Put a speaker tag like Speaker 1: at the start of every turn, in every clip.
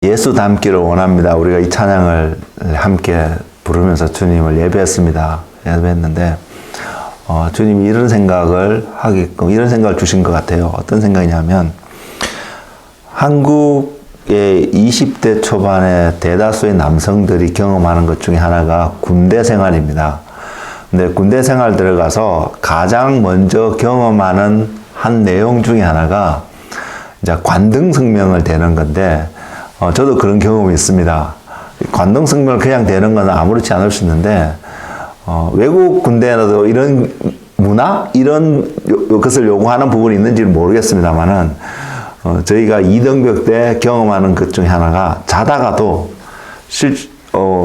Speaker 1: 예수 닮기를 원합니다. 우리가 이 찬양을 함께 부르면서 주님을 예배했습니다. 예배했는데 주님이 이런 생각을 하게끔 이런 생각을 주신 것 같아요. 어떤 생각이냐면 한국의 20대 초반의 대다수의 남성들이 경험하는 것 중에 하나가 군대 생활입니다. 근데 군대 생활 들어가서 가장 먼저 경험하는 한 내용 중에 하나가 이제 관등성명을 대는 건데 저도 그런 경험이 있습니다. 관등성명을 그냥 대는 건 아무렇지 않을 수 있는데 외국 군대라도 이런 문화? 이런 것을 요구하는 부분이 있는지는 모르겠습니다만은 저희가 이등병 때 경험하는 것 중에 하나가 자다가도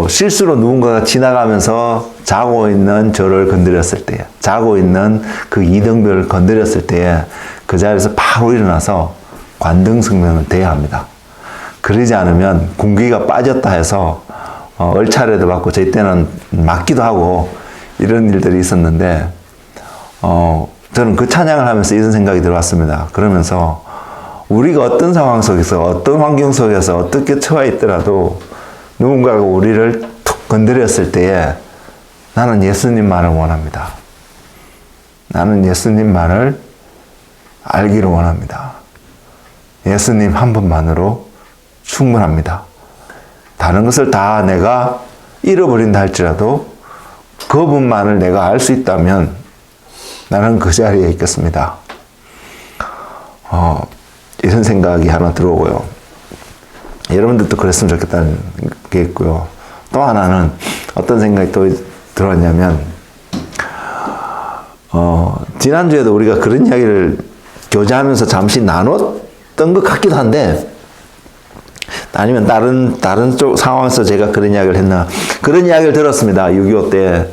Speaker 1: 실수로 누군가가 지나가면서 자고 있는 저를 건드렸을 때, 자고 있는 그 이등병을 건드렸을 때에 그 자리에서 바로 일어나서 관등성명을 대야 합니다. 그러지 않으면 군기가 빠졌다 해서 얼차례도 받고 저희 때는 맞기도 하고 이런 일들이 있었는데 저는 그 찬양을 하면서 이런 생각이 들어왔습니다. 그러면서 우리가 어떤 상황 속에서 어떤 환경 속에서 어떻게 처해 있더라도 누군가가 우리를 툭 건드렸을 때에 나는 예수님만을 원합니다. 나는 예수님만을 알기를 원합니다. 예수님 한 분만으로 충분합니다. 다른 것을 다 내가 잃어버린다 할지라도 그분만을 내가 알 수 있다면 나는 그 자리에 있겠습니다. 이런 생각이 하나 들어오고요. 여러분들도 그랬으면 좋겠다는 게 있고요. 또 하나는 어떤 생각이 또 들었냐면 지난주에도 우리가 그런 이야기를 교제하면서 잠시 나눴던 것 같기도 한데 아니면 다른 쪽 상황에서 제가 그런 이야기를 했나 그런 이야기를 들었습니다. 6.25 때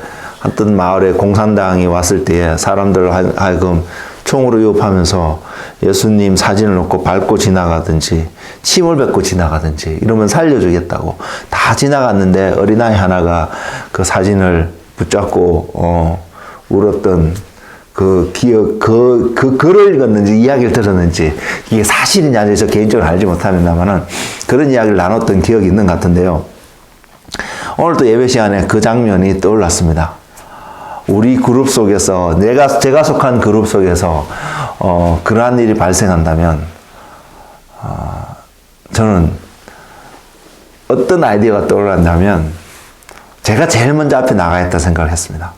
Speaker 1: 어떤 마을에 공산당이 왔을 때에 사람들을 하여금 총으로 유업하면서 예수님 사진을 놓고 밟고 지나가든지 침을 뱉고 지나가든지 이러면 살려주겠다고 다 지나갔는데 어린아이 하나가 그 사진을 붙잡고 울었던 그 기억, 그 글을 읽었는지 이야기를 들었는지 이게 사실이냐 아닌지 개인적으로 알지 못합니다만은 그런 이야기를 나눴던 기억이 있는 것 같은데요. 오늘 또 예배 시간에 그 장면이 떠올랐습니다. 우리 그룹 속에서 제가 속한 그룹 속에서 그러한 일이 발생한다면 저는 어떤 아이디어가 떠올랐냐면 제가 제일 먼저 앞에 나가야겠다 생각을 했습니다.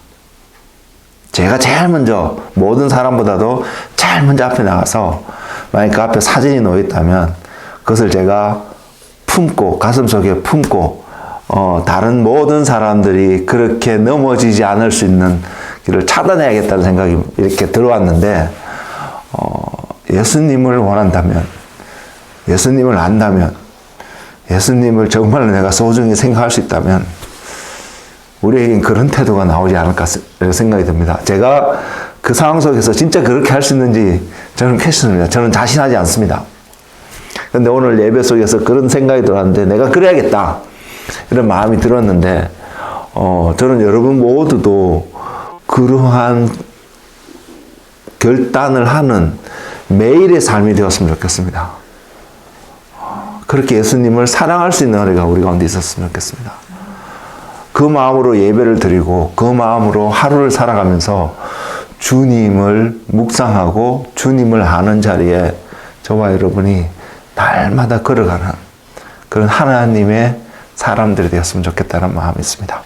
Speaker 1: 제가 제일 먼저 모든 사람보다도 제일 먼저 앞에 나가서 만약 그 앞에 사진이 놓여 있다면 그것을 제가 품고 가슴속에 품고 다른 모든 사람들이 그렇게 넘어지지 않을 수 있는 길을 차단해야겠다는 생각이 이렇게 들어왔는데 예수님을 원한다면 예수님을 안다면 예수님을 정말로 내가 소중히 생각할 수 있다면 우리에겐 그런 태도가 나오지 않을까 생각이 듭니다. 제가 그 상황 속에서 진짜 그렇게 할 수 있는지 저는 캐스입니다. 저는 자신하지 않습니다. 그런데 오늘 예배 속에서 그런 생각이 들었는데 내가 그래야겠다 이런 마음이 들었는데 저는 여러분 모두도 그러한 결단을 하는 매일의 삶이 되었으면 좋겠습니다. 그렇게 예수님을 사랑할 수 있는 은혜가 우리 가운데 있었으면 좋겠습니다. 그 마음으로 예배를 드리고 그 마음으로 하루를 살아가면서 주님을 묵상하고 주님을 아는 자리에 저와 여러분이 날마다 걸어가는 그런 하나님의 사람들이 되었으면 좋겠다는 마음이 있습니다.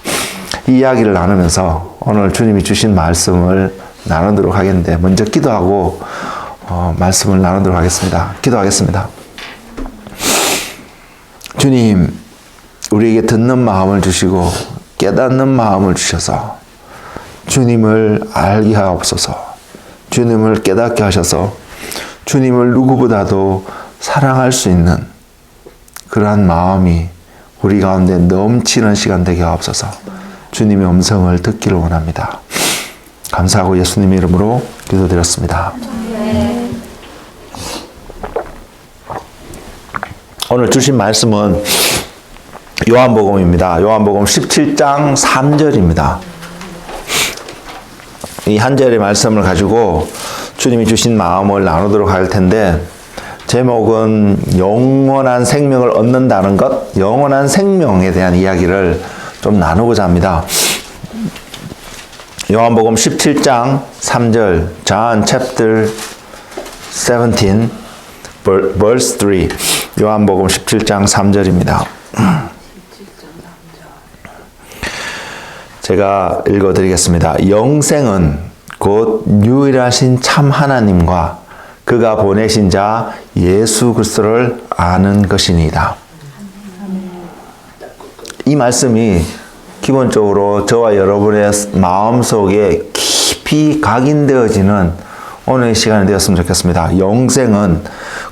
Speaker 1: 이 이야기를 나누면서 오늘 주님이 주신 말씀을 나누도록 하겠는데 먼저 기도하고 말씀을 나누도록 하겠습니다. 기도하겠습니다. 주님, 우리에게 듣는 마음을 주시고 깨닫는 마음을 주셔서 주님을 알게 하옵소서. 주님을 깨닫게 하셔서 주님을 누구보다도 사랑할 수 있는 그러한 마음이 우리 가운데 넘치는 시간 되게 하옵소서. 주님의 음성을 듣기를 원합니다. 감사하고 예수님의 이름으로 기도드렸습니다. 오늘 주신 말씀은 요한복음입니다. 요한복음 17장 3절입니다. 이 한 절의 말씀을 가지고 주님이 주신 마음을 나누도록 할 텐데 제목은 영원한 생명을 얻는다는 것, 영원한 생명에 대한 이야기를 좀 나누고자 합니다. 요한복음 17장 3절, John chapter 17, verse 3. 요한복음 17장 3절입니다. 제가 읽어드리겠습니다. 영생은 곧 유일하신 참 하나님과 그가 보내신 자 예수 그리스도를 아는 것이니이다. 이 말씀이 기본적으로 저와 여러분의 마음속에 깊이 각인되어지는 오늘의 시간이 되었으면 좋겠습니다. 영생은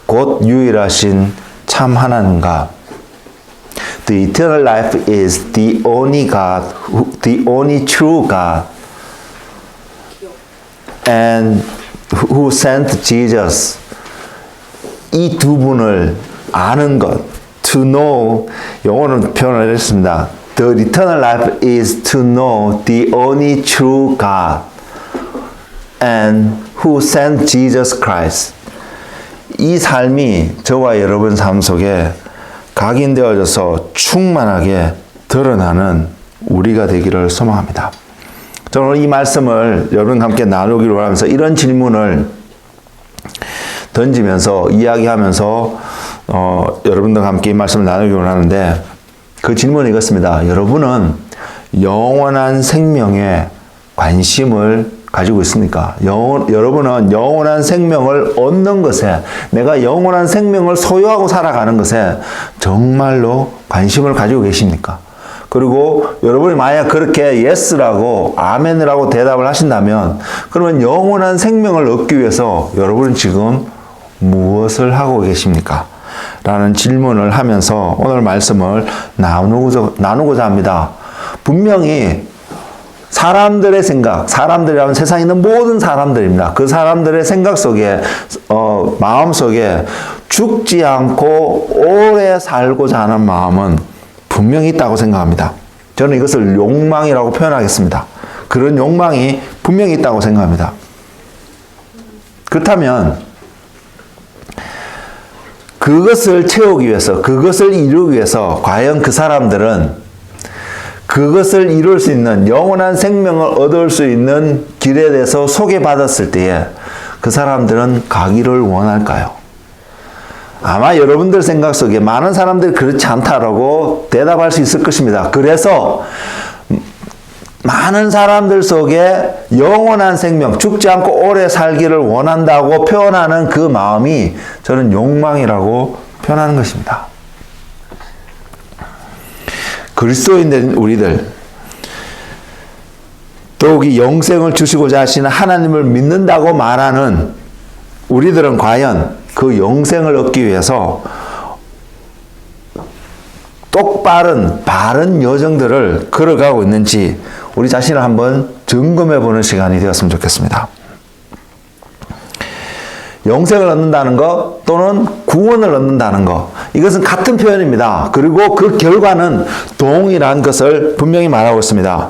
Speaker 1: 곧 유일하신 참 하나님과 The eternal life is the only God, the only true God, and who sent Jesus. 이 두 분을 아는 것, to know, 영어로 표현을 했습니다. The eternal life is to know the only true God, and who sent Jesus Christ. 이 삶이 저와 여러분 삶 속에 각인되어져서 충만하게 드러나는 우리가 되기를 소망합니다. 저는 이 말씀을 여러분과 함께 나누기로 하면서 이런 질문을 던지면서 이야기하면서 여러분들과 함께 이 말씀을 나누기로 하는데 그 질문이 이것입니다. 여러분은 영원한 생명에 관심을 가지고 있습니까? 여러분은 영원한 생명을 얻는 것에, 내가 영원한 생명을 소유하고 살아가는 것에 정말로 관심을 가지고 계십니까? 그리고 여러분이 만약 그렇게 예스라고 아멘이라고 대답을 하신다면 그러면 영원한 생명을 얻기 위해서 여러분은 지금 무엇을 하고 계십니까? 라는 질문을 하면서 오늘 말씀을 나누고자 합니다. 분명히 사람들의 생각, 사람들이라면 세상에 있는 모든 사람들입니다. 그 사람들의 생각 속에, 마음 속에 죽지 않고 오래 살고자 하는 마음은 분명히 있다고 생각합니다. 저는 이것을 욕망이라고 표현하겠습니다. 그런 욕망이 분명히 있다고 생각합니다. 그렇다면 그것을 채우기 위해서, 그것을 이루기 위해서 과연 그 사람들은 그것을 이룰 수 있는 영원한 생명을 얻을 수 있는 길에 대해서 소개받았을 때에 그 사람들은 가기를 원할까요? 아마 여러분들 생각 속에 많은 사람들이 그렇지 않다라고 대답할 수 있을 것입니다. 그래서 많은 사람들 속에 영원한 생명, 죽지 않고 오래 살기를 원한다고 표현하는 그 마음이 저는 욕망이라고 표현하는 것입니다. 그리스도인된 우리들, 더욱이 영생을 주시고자 하시는 하나님을 믿는다고 말하는 우리들은 과연 그 영생을 얻기 위해서 똑바른 바른 여정들을 걸어가고 있는지 우리 자신을 한번 점검해 보는 시간이 되었으면 좋겠습니다. 영생을 얻는다는 것 또는 구원을 얻는다는 것, 이것은 같은 표현입니다. 그리고 그 결과는 동일한 것을 분명히 말하고 있습니다.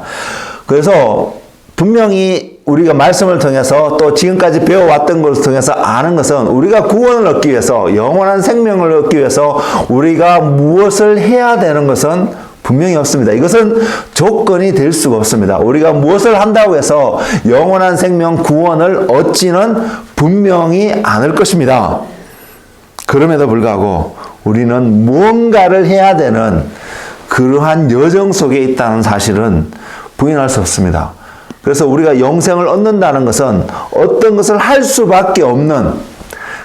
Speaker 1: 그래서 분명히 우리가 말씀을 통해서 또 지금까지 배워왔던 것을 통해서 아는 것은 우리가 구원을 얻기 위해서, 영원한 생명을 얻기 위해서 우리가 무엇을 해야 되는 것은 분명히 없습니다. 이것은 조건이 될 수가 없습니다. 우리가 무엇을 한다고 해서 영원한 생명 구원을 얻지는 분명히 않을 것입니다. 그럼에도 불구하고 우리는 무언가를 해야 되는 그러한 여정 속에 있다는 사실은 부인할 수 없습니다. 그래서 우리가 영생을 얻는다는 것은 어떤 것을 할 수밖에 없는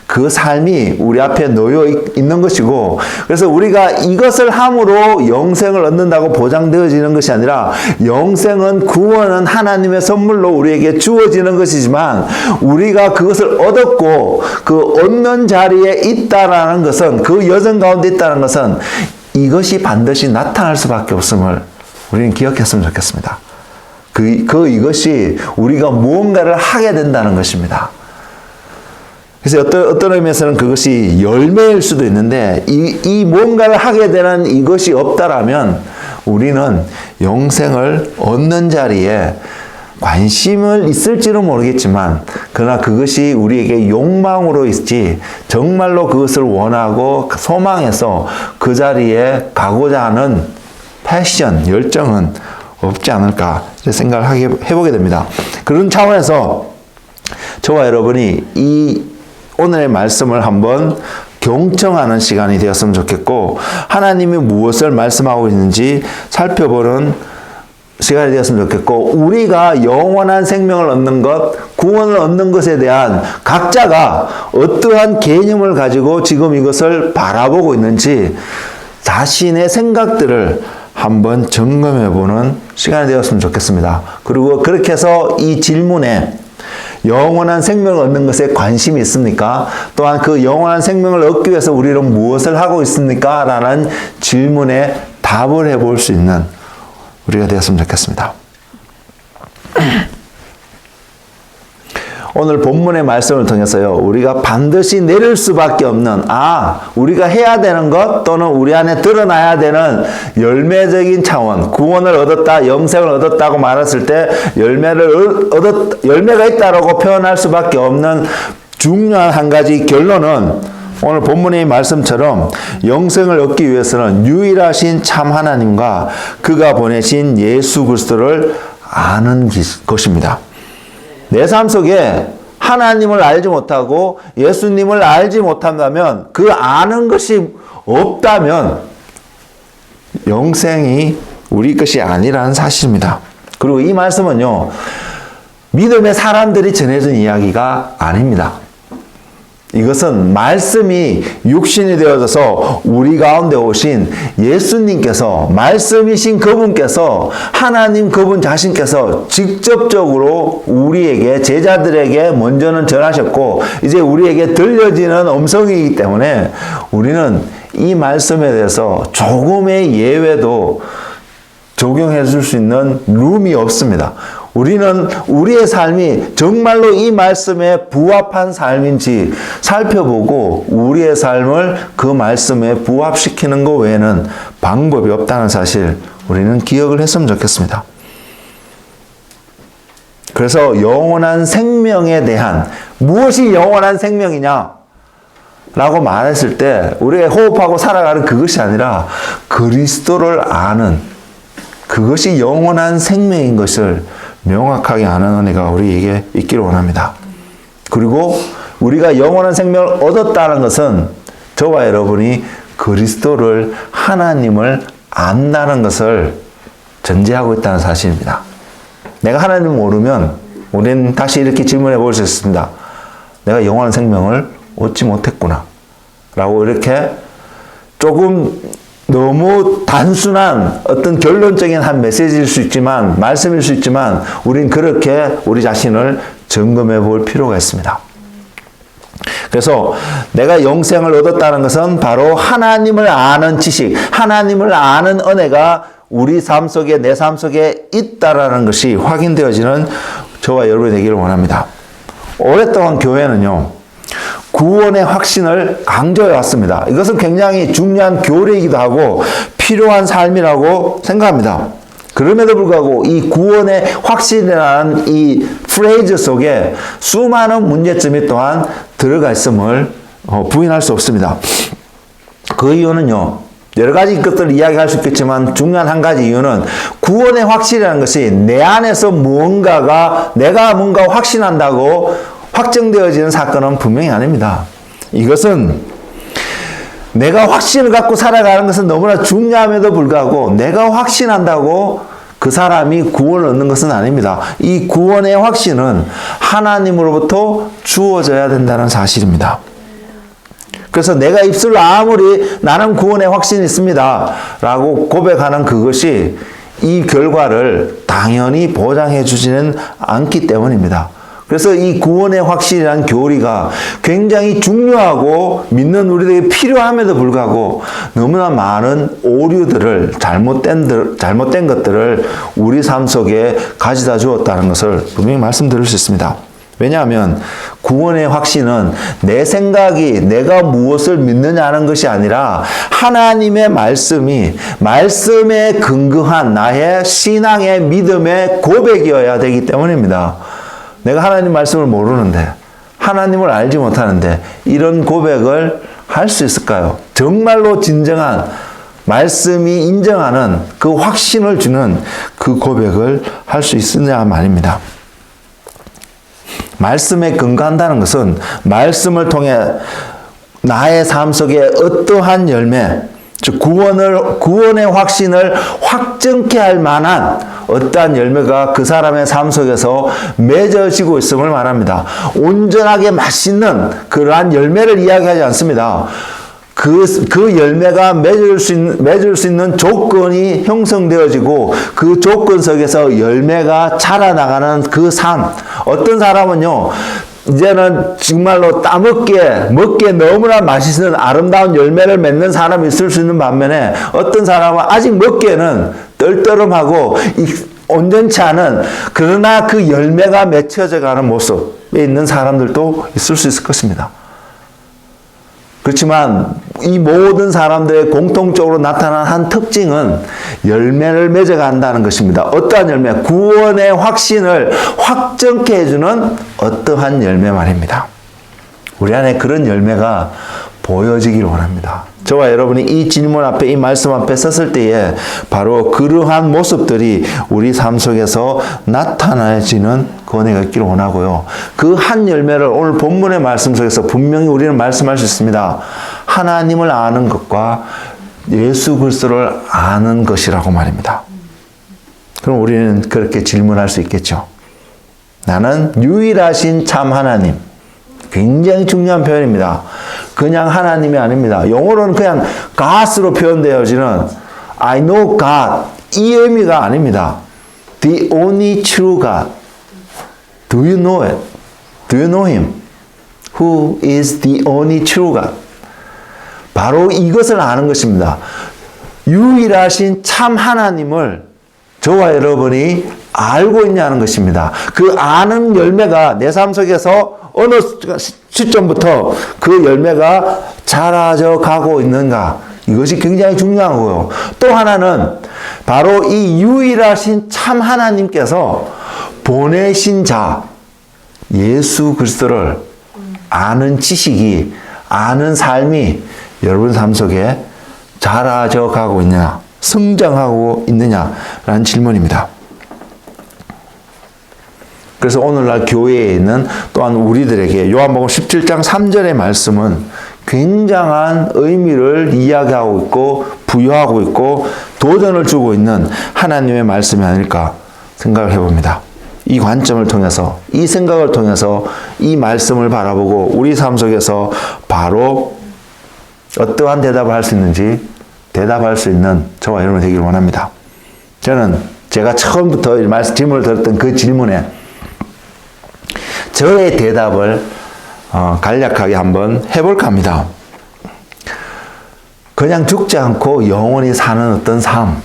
Speaker 1: 그 삶이 우리 앞에 놓여 있는 것이고, 그래서 우리가 이것을 함으로 영생을 얻는다고 보장되어지는 것이 아니라 영생은, 구원은 하나님의 선물로 우리에게 주어지는 것이지만 우리가 그것을 얻었고 그 얻는 자리에 있다라는 것은, 그 여정 가운데 있다는 것은 이것이 반드시 나타날 수밖에 없음을 우리는 기억했으면 좋겠습니다. 이것이 우리가 무언가를 하게 된다는 것입니다. 그래서 어떤 의미에서는 그것이 열매일 수도 있는데, 이 뭔가를 하게 되는 이것이 없다라면 우리는 영생을 얻는 자리에 관심을 있을지는 모르겠지만 그러나 그것이 우리에게 욕망으로 있지 정말로 그것을 원하고 소망해서 그 자리에 가고자 하는 패션, 열정은 없지 않을까 생각을 해보게 됩니다. 그런 차원에서 저와 여러분이 이 오늘의 말씀을 한번 경청하는 시간이 되었으면 좋겠고 하나님이 무엇을 말씀하고 있는지 살펴보는 시간이 되었으면 좋겠고 우리가 영원한 생명을 얻는 것, 구원을 얻는 것에 대한 각자가 어떠한 개념을 가지고 지금 이것을 바라보고 있는지 자신의 생각들을 한번 점검해보는 시간이 되었으면 좋겠습니다. 그리고 그렇게 해서 이 질문에 영원한 생명을 얻는 것에 관심이 있습니까? 또한 그 영원한 생명을 얻기 위해서 우리는 무엇을 하고 있습니까? 라는 질문에 답을 해볼 수 있는 우리가 되었으면 좋겠습니다. 오늘 본문의 말씀을 통해서요, 우리가 반드시 내릴 수밖에 없는, 우리가 해야 되는 것 또는 우리 안에 드러나야 되는 열매적인 차원, 구원을 얻었다, 영생을 얻었다고 말했을 때 열매가 있다라고 표현할 수밖에 없는 중요한 한 가지 결론은 오늘 본문의 말씀처럼 영생을 얻기 위해서는 유일하신 참 하나님과 그가 보내신 예수 그리스도를 아는 것입니다. 내 삶 속에 하나님을 알지 못하고 예수님을 알지 못한다면 그 아는 것이 없다면 영생이 우리 것이 아니라는 사실입니다. 그리고 이 말씀은요, 믿음의 사람들이 전해준 이야기가 아닙니다. 이것은 말씀이 육신이 되어져서 우리 가운데 오신 예수님께서, 말씀이신 그분께서, 하나님 그분 자신께서 직접적으로 우리에게, 제자들에게 먼저는 전하셨고 이제 우리에게 들려지는 음성이기 때문에 우리는 이 말씀에 대해서 조금의 예외도 적용해 줄 수 있는 룸이 없습니다. 우리는 우리의 삶이 정말로 이 말씀에 부합한 삶인지 살펴보고 우리의 삶을 그 말씀에 부합시키는 것 외에는 방법이 없다는 사실 우리는 기억을 했으면 좋겠습니다. 그래서 영원한 생명에 대한, 무엇이 영원한 생명이냐 라고 말했을 때 우리가 호흡하고 살아가는 그것이 아니라 그리스도를 아는, 그것이 영원한 생명인 것을 명확하게 아는 은혜가 우리에게 있기를 원합니다. 그리고 우리가 영원한 생명을 얻었다는 것은 저와 여러분이 그리스도를, 하나님을 안다는 것을 전제하고 있다는 사실입니다. 내가 하나님을 모르면 우리는 다시 이렇게 질문해 볼 수 있습니다. 내가 영원한 생명을 얻지 못했구나 라고 이렇게 조금 너무 단순한 어떤 결론적인 한 메시지일 수 있지만, 말씀일 수 있지만 우린 그렇게 우리 자신을 점검해 볼 필요가 있습니다. 그래서 내가 영생을 얻었다는 것은 바로 하나님을 아는 지식, 하나님을 아는 은혜가 우리 삶 속에, 내 삶 속에 있다라는 것이 확인되어지는 저와 여러분이 되기를 원합니다. 오랫동안 교회는요, 구원의 확신을 강조해 왔습니다. 이것은 굉장히 중요한 교리이기도 하고 필요한 삶이라고 생각합니다. 그럼에도 불구하고 이 구원의 확신이라는 이 프레이즈 속에 수많은 문제점이 또한 들어가 있음을 부인할 수 없습니다. 그 이유는요, 여러 가지 것들을 이야기할 수 있겠지만 중요한 한 가지 이유는 구원의 확신이라는 것이 내 안에서 내가 뭔가 확신한다고 확정되어지는 사건은 분명히 아닙니다. 이것은 내가 확신을 갖고 살아가는 것은 너무나 중요함에도 불구하고 내가 확신한다고 그 사람이 구원을 얻는 것은 아닙니다. 이 구원의 확신은 하나님으로부터 주어져야 된다는 사실입니다. 그래서 내가 입술로 아무리 나는 구원의 확신이 있습니다 라고 고백하는 그것이 이 결과를 당연히 보장해 주지는 않기 때문입니다. 그래서 이 구원의 확신이라는 교리가 굉장히 중요하고 믿는 우리들에게 필요함에도 불구하고 너무나 많은 오류들을, 잘못된 것들을 우리 삶 속에 가져다 주었다는 것을 분명히 말씀드릴 수 있습니다. 왜냐하면 구원의 확신은 내 생각이 내가 무엇을 믿느냐 하는 것이 아니라 하나님의 말씀에 근거한 나의 신앙의 믿음의 고백이어야 되기 때문입니다. 내가 하나님 말씀을 모르는데, 하나님을 알지 못하는데 이런 고백을 할 수 있을까요? 정말로 진정한 말씀이 인정하는 그 확신을 주는 그 고백을 할 수 있느냐 말입니다. 말씀에 근거한다는 것은 말씀을 통해 나의 삶 속에 어떠한 열매, 즉 구원의 확신을 확정케 할 만한 어떠한 열매가 그 사람의 삶 속에서 맺어지고 있음을 말합니다. 온전하게 맛있는 그러한 열매를 이야기하지 않습니다. 그 열매가 맺을 수 있는 조건이 형성되어지고 그 조건 속에서 열매가 자라나가는 그 삶. 어떤 사람은요, 이제는 정말로 먹기에 너무나 맛있는 아름다운 열매를 맺는 사람이 있을 수 있는 반면에 어떤 사람은 아직 먹기에는 떨떠름하고 온전치 않은, 그러나 그 열매가 맺혀져 가는 모습에 있는 사람들도 있을 수 있을 것입니다. 그렇지만 이 모든 사람들의 공통적으로 나타난 한 특징은 열매를 맺어간다는 것입니다. 어떠한 열매? 구원의 확신을 확정케 해주는 어떠한 열매 말입니다. 우리 안에 그런 열매가 보여지기를 원합니다. 저와 여러분이 이 질문 앞에, 이 말씀 앞에 섰을 때에 바로 그러한 모습들이 우리 삶 속에서 나타나지는 권해가 있기를 원하고요. 그 한 열매를 오늘 본문의 말씀 속에서 분명히 우리는 말씀할 수 있습니다. 하나님을 아는 것과 예수 그리스도를 아는 것이라고 말입니다. 그럼 우리는 그렇게 질문할 수 있겠죠. 나는 유일하신 참 하나님. 굉장히 중요한 표현입니다. 그냥 하나님이 아닙니다. 영어로는 그냥 God으로 표현되어지는 I know God, 이 의미가 아닙니다. The only true God. Do you know it? Do you know Him? Who is the only true God? 바로 이것을 아는 것입니다. 유일하신 참 하나님을 저와 여러분이 알고 있냐는 것입니다. 그 아는 열매가 내 삶 속에서 어느 시점부터 그 열매가 자라져 가고 있는가, 이것이 굉장히 중요한 거고요. 또 하나는 바로 이 유일하신 참 하나님께서 보내신 자 예수 그리스도를 아는 지식이, 아는 삶이 여러분 삶 속에 자라져 가고 있느냐, 성장하고 있느냐라는 질문입니다. 그래서 오늘날 교회에 있는 또한 우리들에게 요한복음 17장 3절의 말씀은 굉장한 의미를 이야기하고 있고 부여하고 있고 도전을 주고 있는 하나님의 말씀이 아닐까 생각을 해봅니다. 이 관점을 통해서, 이 생각을 통해서 이 말씀을 바라보고 우리 삶 속에서 바로 어떠한 대답을 할 수 있는지 대답할 수 있는 저와 여러분이 되기를 원합니다. 저는 제가 처음부터 질문을 들었던 그 질문에 저의 대답을 간략하게 한번 해볼까 합니다. 그냥 죽지 않고 영원히 사는 어떤 삶,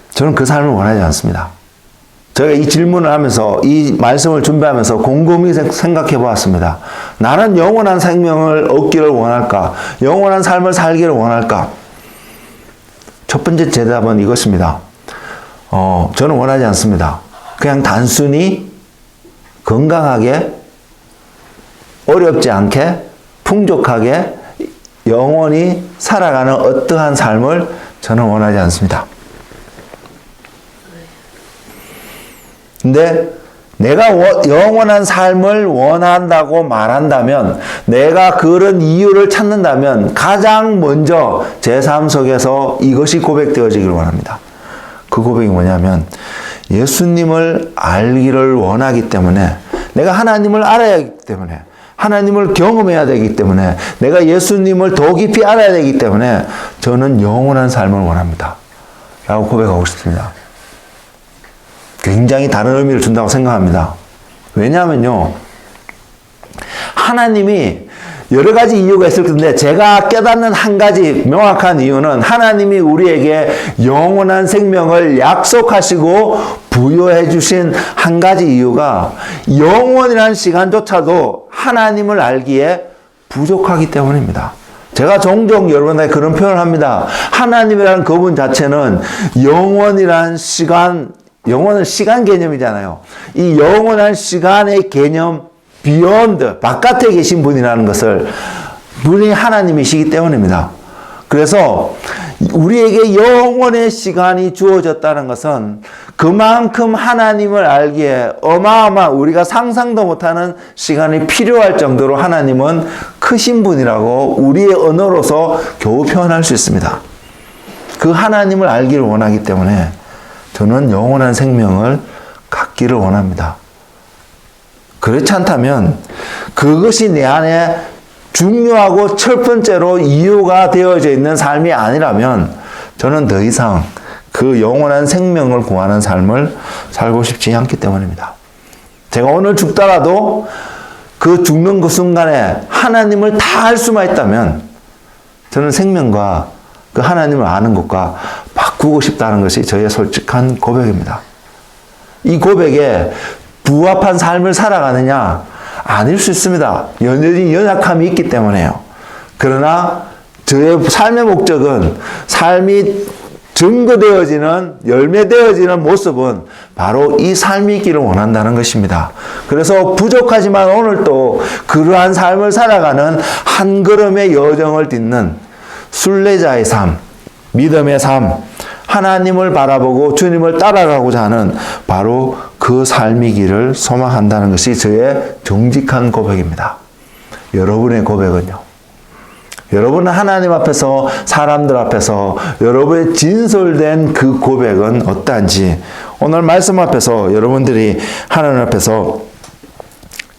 Speaker 1: 저는 그 삶을 원하지 않습니다. 제가 이 질문을 하면서, 이 말씀을 준비하면서 곰곰이 생각해 보았습니다. 나는 영원한 생명을 얻기를 원할까? 영원한 삶을 살기를 원할까? 첫 번째 대답은 이것입니다. 저는 원하지 않습니다. 그냥 단순히 건강하게, 어렵지 않게, 풍족하게, 영원히 살아가는 어떠한 삶을 저는 원하지 않습니다. 근데 내가 영원한 삶을 원한다고 말한다면, 내가 그런 이유를 찾는다면 가장 먼저 제 삶 속에서 이것이 고백되어지기를 원합니다. 그 고백이 뭐냐면 예수님을 알기를 원하기 때문에, 내가 하나님을 알아야 하기 때문에, 하나님을 경험해야 되기 때문에, 내가 예수님을 더 깊이 알아야 되기 때문에 저는 영원한 삶을 원합니다 라고 고백하고 싶습니다. 굉장히 다른 의미를 준다고 생각합니다. 왜냐하면요, 하나님이 여러 가지 이유가 있을 텐데 제가 깨닫는 한 가지 명확한 이유는 하나님이 우리에게 영원한 생명을 약속하시고 부여해 주신 한 가지 이유가 영원이라는 시간조차도 하나님을 알기에 부족하기 때문입니다. 제가 종종 여러분에게 그런 표현을 합니다. 하나님이라는 그분 자체는 영원이라는 시간, 영원은 시간 개념이잖아요. 이 영원한 시간의 개념 beyond, 바깥에 계신 분이라는 것을 분이 하나님이시기 때문입니다. 그래서 우리에게 영원의 시간이 주어졌다는 것은 그만큼 하나님을 알기에 어마어마한 우리가 상상도 못하는 시간이 필요할 정도로 하나님은 크신 분이라고 우리의 언어로서 겨우 표현할 수 있습니다. 그 하나님을 알기를 원하기 때문에 저는 영원한 생명을 갖기를 원합니다. 그렇지 않다면 그것이 내 안에 중요하고 첫 번째로 이유가 되어져 있는 삶이 아니라면 저는 더 이상 그 영원한 생명을 구하는 삶을 살고 싶지 않기 때문입니다. 제가 오늘 죽더라도 그 죽는 그 순간에 하나님을 다 알 수만 있다면 저는 생명과 그 하나님을 아는 것과 바꾸고 싶다는 것이 저의 솔직한 고백입니다. 이 고백에 부합한 삶을 살아가느냐? 아닐 수 있습니다. 여전히 연약함이 있기 때문에요. 그러나 저의 삶의 목적은 삶이 증거되어지는, 열매되어지는 모습은 바로 이 삶이기를 원한다는 것입니다. 그래서 부족하지만 오늘도 그러한 삶을 살아가는 한 걸음의 여정을 딛는 순례자의 삶, 믿음의 삶, 하나님을 바라보고 주님을 따라가고자 하는 바로 그 삶이기를 소망한다는 것이 저의 정직한 고백입니다. 여러분의 고백은요? 여러분은 하나님 앞에서, 사람들 앞에서 여러분의 진솔된 그 고백은 어떠한지 오늘 말씀 앞에서 여러분들이 하나님 앞에서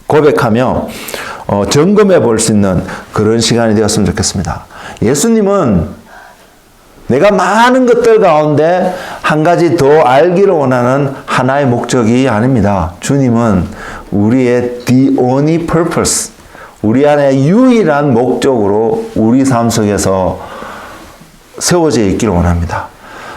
Speaker 1: 고백하며 점검해 볼 수 있는 그런 시간이 되었으면 좋겠습니다. 예수님은 내가 많은 것들 가운데 한 가지 더 알기를 원하는 하나의 목적이 아닙니다. 주님은 우리의 the only purpose, 우리 안에 유일한 목적으로 우리 삶 속에서 세워져 있기를 원합니다.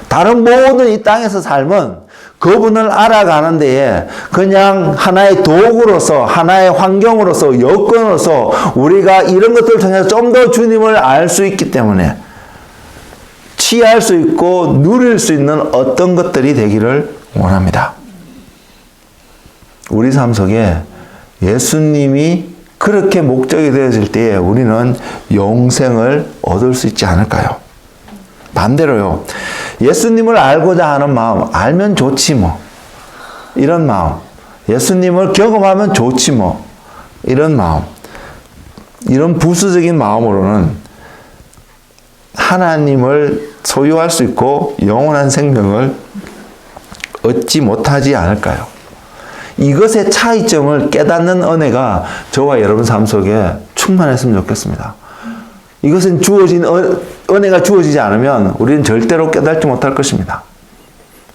Speaker 1: 다른 모든 이 땅에서 삶은 그분을 알아가는 데에 그냥 하나의 도구로서, 하나의 환경으로서, 여건으로서 우리가 이런 것들을 통해서 좀 더 주님을 알 수 있기 때문에 취할 수 있고 누릴 수 있는 어떤 것들이 되기를 원합니다. 우리 삶 속에 예수님이 그렇게 목적이 되어질 때에 우리는 영생을 얻을 수 있지 않을까요? 반대로요. 예수님을 알고자 하는 마음, 알면 좋지 뭐. 이런 마음. 예수님을 경험하면 좋지 뭐. 이런 마음. 이런 부수적인 마음으로는 하나님을 소유할 수 있고 영원한 생명을 얻지 못하지 않을까요? 이것의 차이점을 깨닫는 은혜가 저와 여러분 삶 속에 충만했으면 좋겠습니다. 이것은 주어진 은혜가 주어지지 않으면 우리는 절대로 깨닫지 못할 것입니다.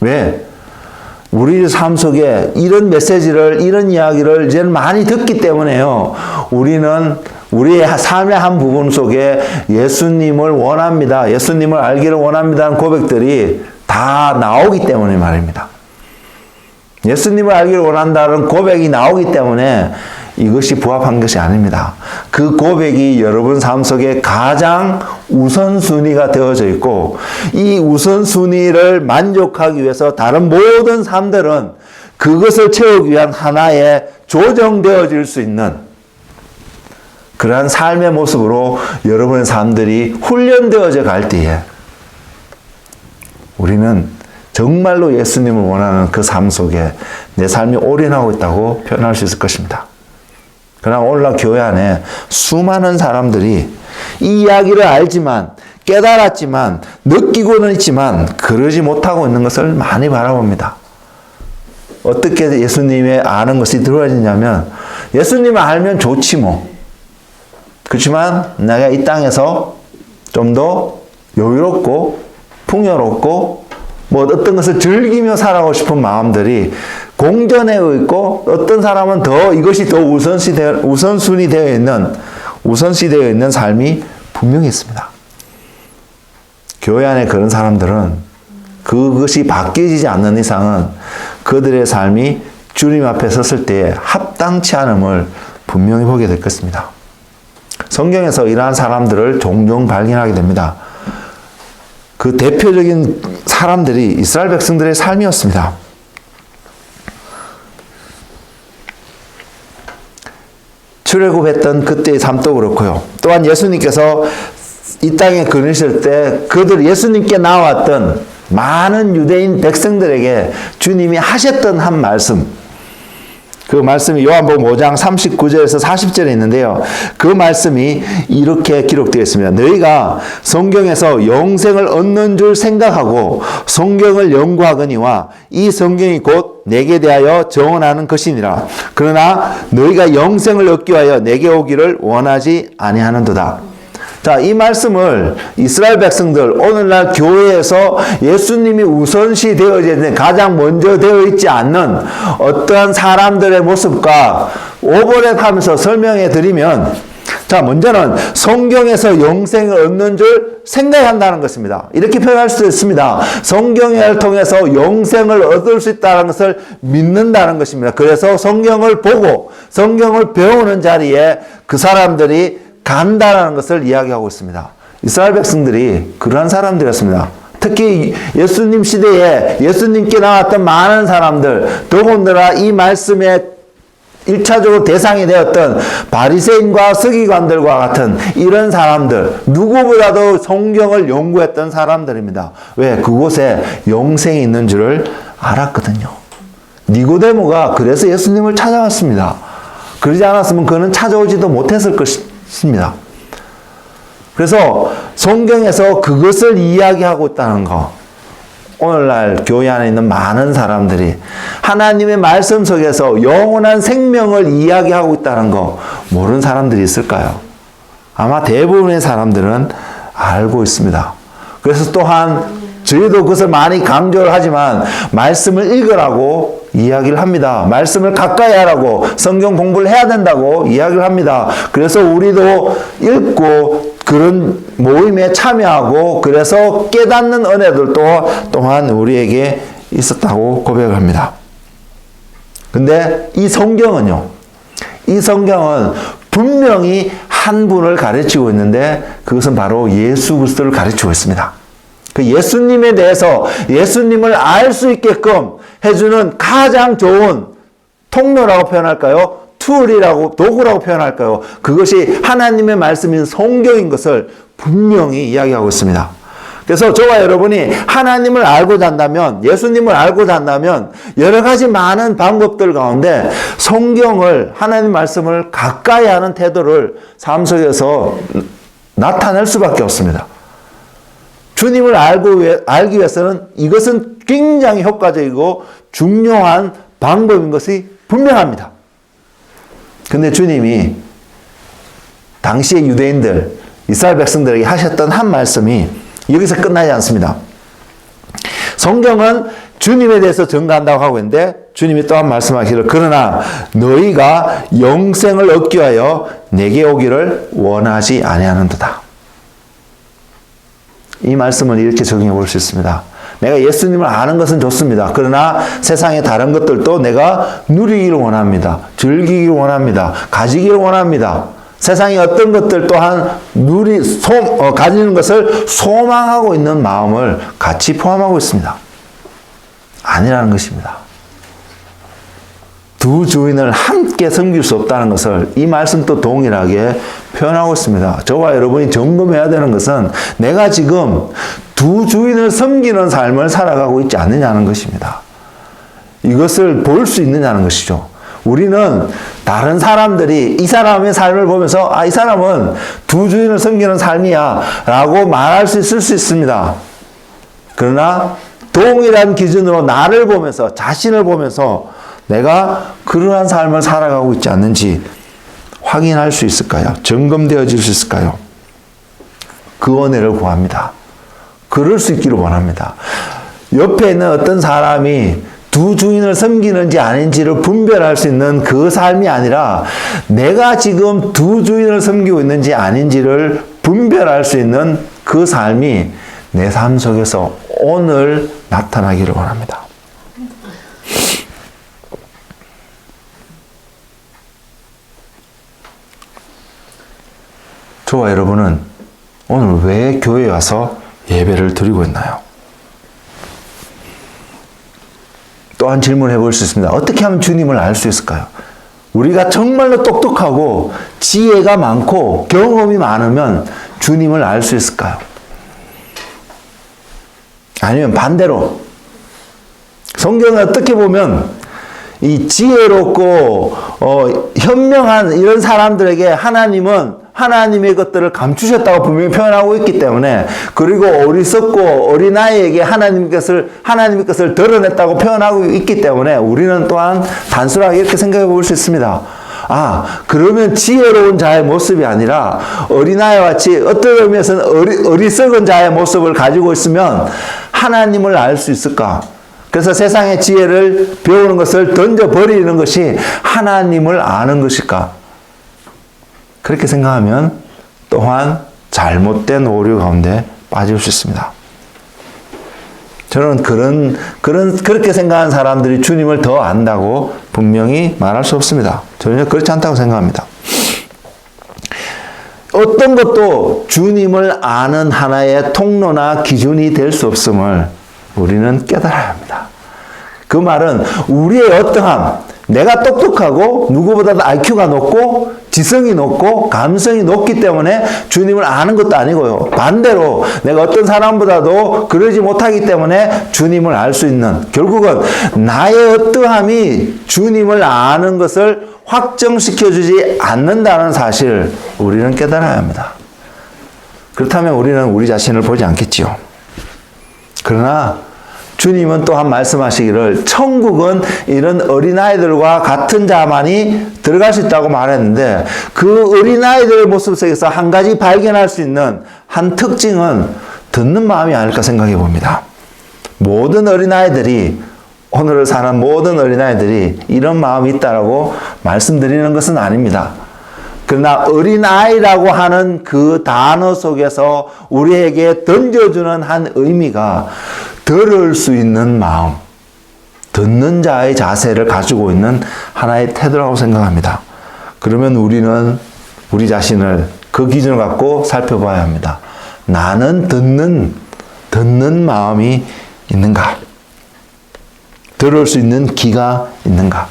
Speaker 1: 왜? 우리 삶 속에 이런 메시지를, 이런 이야기를 이제 많이 듣기 때문에요. 우리는 우리의 삶의 한 부분 속에 예수님을 원합니다. 예수님을 알기를 원합니다는 고백들이 다 나오기 때문에 말입니다. 예수님을 알기를 원한다는 고백이 나오기 때문에 이것이 부합한 것이 아닙니다. 그 고백이 여러분 삶 속에 가장 우선순위가 되어져 있고 이 우선순위를 만족하기 위해서 다른 모든 삶들은 그것을 채우기 위한 하나의 조정되어질 수 있는 그러한 삶의 모습으로 여러분의 삶들이 훈련되어져 갈 때에 우리는 정말로 예수님을 원하는 그 삶 속에 내 삶이 올인하고 있다고 표현할 수 있을 것입니다. 그러나 오늘날 교회 안에 수많은 사람들이 이 이야기를 알지만 깨달았지만 느끼고는 있지만 그러지 못하고 있는 것을 많이 바라봅니다. 어떻게 예수님의 아는 것이 들어지냐면 예수님을 알면 좋지 뭐. 그렇지만 내가 이 땅에서 좀 더 여유롭고 풍요롭고 뭐 어떤 것을 즐기며 살아가고 싶은 마음들이 공전해 있고 어떤 사람은 더 이것이 더 우선순위 되어 있는 우선시되어 있는 삶이 분명히 있습니다. 교회 안에 그런 사람들은 그것이 바뀌어지지 않는 이상은 그들의 삶이 주님 앞에 섰을 때 합당치 않음을 분명히 보게 될 것입니다. 성경에서 이러한 사람들을 종종 발견하게 됩니다. 그 대표적인 사람들이 이스라엘 백성들의 삶이었습니다. 출애굽했던 그때의 삶도 그렇고요. 또한 예수님께서 이 땅에 거느실 때 그들 예수님께 나왔던 많은 유대인 백성들에게 주님이 하셨던 한 말씀, 그 말씀이 요한복음 5장 39절에서 40절에 있는데요. 그 말씀이 이렇게 기록되어 있습니다. 너희가 성경에서 영생을 얻는 줄 생각하고 성경을 연구하거니와 이 성경이 곧 내게 대하여 정언하는 것이니라. 그러나 너희가 영생을 얻기 위하여 내게 오기를 원하지 아니하는도다. 자, 이 말씀을 이스라엘 백성들, 오늘날 교회에서 예수님이 우선시 되어져 있는, 가장 먼저 되어 있지 않는 어떠한 사람들의 모습과 오버랩하면서 설명해 드리면, 자, 먼저는 성경에서 영생을 얻는 줄 생각한다는 것입니다. 이렇게 표현할 수도 있습니다. 성경을 통해서 영생을 얻을 수 있다는 것을 믿는다는 것입니다. 그래서 성경을 보고 성경을 배우는 자리에 그 사람들이 간다라는 것을 이야기하고 있습니다. 이스라엘 백성들이 그러한 사람들이었습니다. 특히 예수님 시대에 예수님께 나왔던 많은 사람들, 더군다나 이 말씀의 1차적으로 대상이 되었던 바리새인과 서기관들과 같은 이런 사람들, 누구보다도 성경을 연구했던 사람들입니다. 왜? 그곳에 영생이 있는 줄을 알았거든요. 니고데모가 그래서 예수님을 찾아왔습니다. 그러지 않았으면 그는 찾아오지도 못했을 것입니다. 그래서 성경에서 그것을 이야기하고 있다는 거, 오늘날 교회 안에 있는 많은 사람들이 하나님의 말씀 속에서 영원한 생명을 이야기하고 있다는 거 모르는 사람들이 있을까요? 아마 대부분의 사람들은 알고 있습니다. 그래서 또한 저희도 그것을 많이 강조를 하지만 말씀을 읽으라고 이야기를 합니다. 말씀을 가까이 하라고, 성경 공부를 해야 된다고 이야기를 합니다. 그래서 우리도 읽고 그런 모임에 참여하고 그래서 깨닫는 은혜들도 또한 우리에게 있었다고 고백을 합니다. 근데 이 성경은요, 이 성경은 분명히 한 분을 가르치고 있는데 그것은 바로 예수 그리스도를 가르치고 있습니다. 그 예수님에 대해서 예수님을 알 수 있게끔 해주는 가장 좋은 통로라고 표현할까요? 툴이라고, 도구라고 표현할까요? 그것이 하나님의 말씀인 성경인 것을 분명히 이야기하고 있습니다. 그래서 저와 여러분이 하나님을 알고자 한다면, 예수님을 알고자 한다면 여러 가지 많은 방법들 가운데 성경을, 하나님 말씀을 가까이 하는 태도를 삶 속에서 나타낼 수밖에 없습니다. 주님을 알기 위해서는 이것은 굉장히 효과적이고 중요한 방법인 것이 분명합니다. 근데 주님이 당시의 유대인들, 이스라엘 백성들에게 하셨던 한 말씀이 여기서 끝나지 않습니다. 성경은 주님에 대해서 증거한다고 하고 있는데 주님이 또한 말씀하시기를 그러나 너희가 영생을 얻기 위하여 내게 오기를 원하지 아니하는도다. 이 말씀을 이렇게 적용해 볼 수 있습니다. 내가 예수님을 아는 것은 좋습니다. 그러나 세상의 다른 것들도 내가 누리기를 원합니다. 즐기기를 원합니다. 가지기를 원합니다. 세상의 어떤 것들 또한 가지는 것을 소망하고 있는 마음을 같이 포함하고 있습니다. 아니라는 것입니다. 두 주인을 함께 섬길 수 없다는 것을 이 말씀도 동일하게 표현하고 있습니다. 저와 여러분이 점검해야 되는 것은 내가 지금 두 주인을 섬기는 삶을 살아가고 있지 않느냐는 것입니다. 이것을 볼 수 있느냐는 것이죠. 우리는 다른 사람들이 이 사람의 삶을 보면서 이 사람은 두 주인을 섬기는 삶이야 라고 말할 수 있을 수 있습니다. 그러나 동일한 기준으로 나를 보면서, 자신을 보면서 내가 그러한 삶을 살아가고 있지 않는지 확인할 수 있을까요? 점검되어질 수 있을까요? 그 은혜를 구합니다. 그럴 수 있기를 원합니다. 옆에 있는 어떤 사람이 두 주인을 섬기는지 아닌지를 분별할 수 있는 그 삶이 아니라 내가 지금 두 주인을 섬기고 있는지 아닌지를 분별할 수 있는 그 삶이 내 삶 속에서 오늘 나타나기를 원합니다. 저와 여러분은 오늘 왜 교회에 와서 예배를 드리고 있나요? 또한 질문해 볼 수 있습니다. 어떻게 하면 주님을 알 수 있을까요? 우리가 정말로 똑똑하고 지혜가 많고 경험이 많으면 주님을 알 수 있을까요? 아니면 반대로 성경을 어떻게 보면 이 지혜롭고 현명한 이런 사람들에게 하나님은 하나님의 것들을 감추셨다고 분명히 표현하고 있기 때문에, 그리고 어리석고 어린아이에게 하나님의 것을 드러냈다고 표현하고 있기 때문에 우리는 또한 단순하게 이렇게 생각해 볼 수 있습니다. 아, 그러면 지혜로운 자의 모습이 아니라 어린아이와 같이 어떤 의미에서는 어리석은 자의 모습을 가지고 있으면 하나님을 알 수 있을까? 그래서 세상의 지혜를 배우는 것을 던져버리는 것이 하나님을 아는 것일까? 그렇게 생각하면 또한 잘못된 오류 가운데 빠질 수 있습니다. 저는 그렇게 생각하는 사람들이 주님을 더 안다고 분명히 말할 수 없습니다. 전혀 그렇지 않다고 생각합니다. 어떤 것도 주님을 아는 하나의 통로나 기준이 될 수 없음을 우리는 깨달아야 합니다. 그 말은 우리의 어떠함, 내가 똑똑하고 누구보다도 IQ가 높고 지성이 높고 감성이 높기 때문에 주님을 아는 것도 아니고요. 반대로 내가 어떤 사람보다도 그러지 못하기 때문에 주님을 알 수 있는, 결국은 나의 어떠함이 주님을 아는 것을 확정시켜주지 않는다는 사실을 우리는 깨달아야 합니다. 그렇다면 우리는 우리 자신을 보지 않겠지요. 그러나 주님은 또한 말씀하시기를 천국은 이런 어린아이들과 같은 자만이 들어갈 수 있다고 말했는데, 그 어린아이들의 모습 속에서 한 가지 발견할 수 있는 한 특징은 듣는 마음이 아닐까 생각해 봅니다. 모든 어린아이들이, 오늘을 사는 모든 어린아이들이 이런 마음이 있다라고 말씀드리는 것은 아닙니다. 그러나 어린아이라고 하는 그 단어 속에서 우리에게 던져주는 한 의미가 들을 수 있는 마음, 듣는 자의 자세를 가지고 있는 하나의 태도라고 생각합니다. 그러면 우리는 우리 자신을 그 기준을 갖고 살펴봐야 합니다. 나는 듣는 마음이 있는가? 들을 수 있는 귀가 있는가?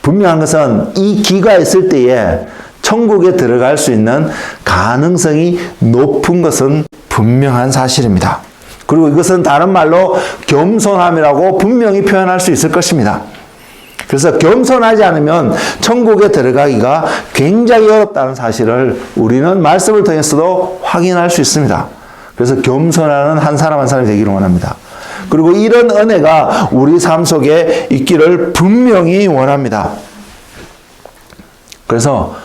Speaker 1: 분명한 것은 이 귀가 있을 때에 천국에 들어갈 수 있는 가능성이 높은 것은 분명한 사실입니다. 그리고 이것은 다른 말로 겸손함이라고 분명히 표현할 수 있을 것입니다. 그래서 겸손하지 않으면 천국에 들어가기가 굉장히 어렵다는 사실을 우리는 말씀을 통해서도 확인할 수 있습니다. 그래서 겸손하는 한 사람 한 사람이 되기를 원합니다. 그리고 이런 은혜가 우리 삶 속에 있기를 분명히 원합니다. 그래서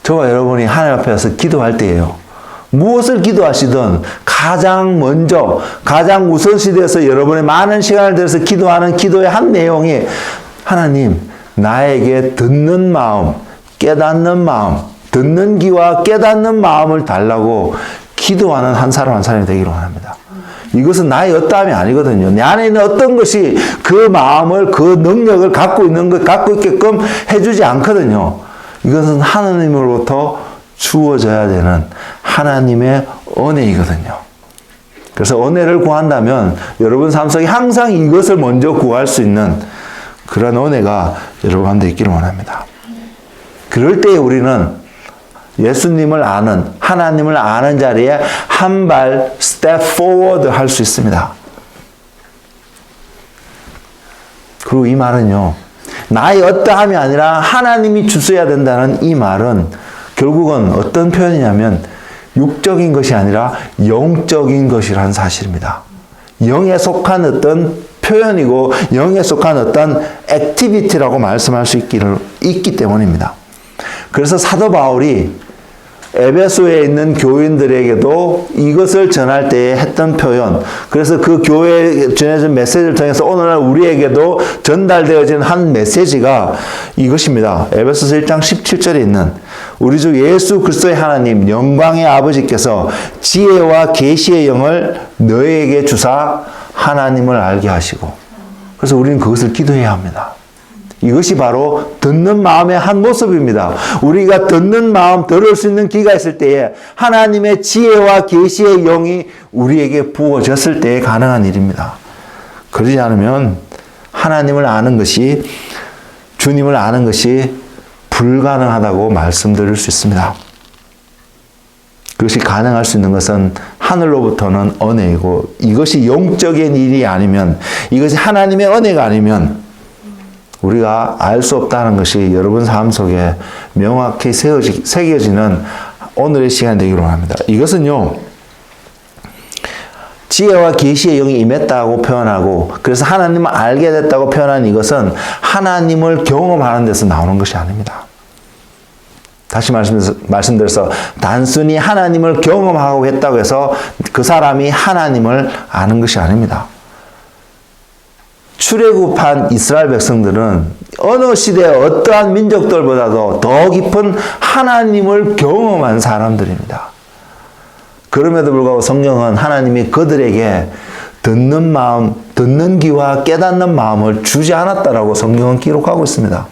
Speaker 1: 저와 여러분이 하나님 앞에서 기도할 때예요. 무엇을 기도하시든 가장 먼저, 가장 우선시되어서 여러분의 많은 시간을 들여서 기도하는 기도의 한 내용이 하나님, 나에게 듣는 마음, 깨닫는 마음, 듣는 귀와 깨닫는 마음을 달라고 기도하는 한 사람 한 사람이 되기를 원합니다. 이것은 나의 어떠함이 아니거든요. 내 안에 있는 어떤 것이 그 마음을, 그 능력을 갖고 있게끔 해주지 않거든요. 이것은 하나님으로부터 주어져야 되는 하나님의 은혜이거든요. 그래서 은혜를 구한다면 여러분 삶 속에 항상 이것을 먼저 구할 수 있는 그런 은혜가 여러분 가운데 있기를 원합니다. 그럴 때 우리는 예수님을 아는, 하나님을 아는 자리에 한 발 스텝 포워드 할 수 있습니다. 그리고 이 말은요, 나의 어떠함이 아니라 하나님이 주셔야 된다는 이 말은 결국은 어떤 표현이냐면 육적인 것이 아니라 영적인 것이라는 사실입니다. 영에 속한 어떤 표현이고 영에 속한 어떤 액티비티라고 말씀할 수 있기 때문입니다. 그래서 사도 바울이 에베소에 있는 교인들에게도 이것을 전할 때에 했던 표현, 그래서 그 교회에 전해진 메시지를 통해서 오늘날 우리에게도 전달되어진 한 메시지가 이것입니다. 에베소서 1장 17절에 있는 우리 주 예수 그리스도의 하나님 영광의 아버지께서 지혜와 계시의 영을 너희에게 주사 하나님을 알게 하시고, 그래서 우리는 그것을 기도해야 합니다. 이것이 바로 듣는 마음의 한 모습입니다. 우리가 듣는 마음, 들을 수 있는 귀가 있을 때에 하나님의 지혜와 계시의 영이 우리에게 부어졌을 때에 가능한 일입니다. 그러지 않으면 하나님을 아는 것이, 주님을 아는 것이 불가능하다고 말씀드릴 수 있습니다. 그것이 가능할 수 있는 것은 하늘로부터는 은혜이고, 이것이 영적인 일이 아니면, 이것이 하나님의 은혜가 아니면 우리가 알 수 없다는 것이 여러분 삶 속에 명확히 새겨지는 오늘의 시간이 되기로 합니다. 이것은요, 지혜와 계시의 영이 임했다고 표현하고, 그래서 하나님을 알게 됐다고 표현한 이것은 하나님을 경험하는 데서 나오는 것이 아닙니다. 다시 말씀드려서 단순히 하나님을 경험하고 했다고 해서 그 사람이 하나님을 아는 것이 아닙니다. 출애굽한 이스라엘 백성들은 어느 시대의 어떠한 민족들보다도 더 깊은 하나님을 경험한 사람들입니다. 그럼에도 불구하고 성경은 하나님이 그들에게 듣는 마음, 듣는 귀와 깨닫는 마음을 주지 않았다라고 성경은 기록하고 있습니다.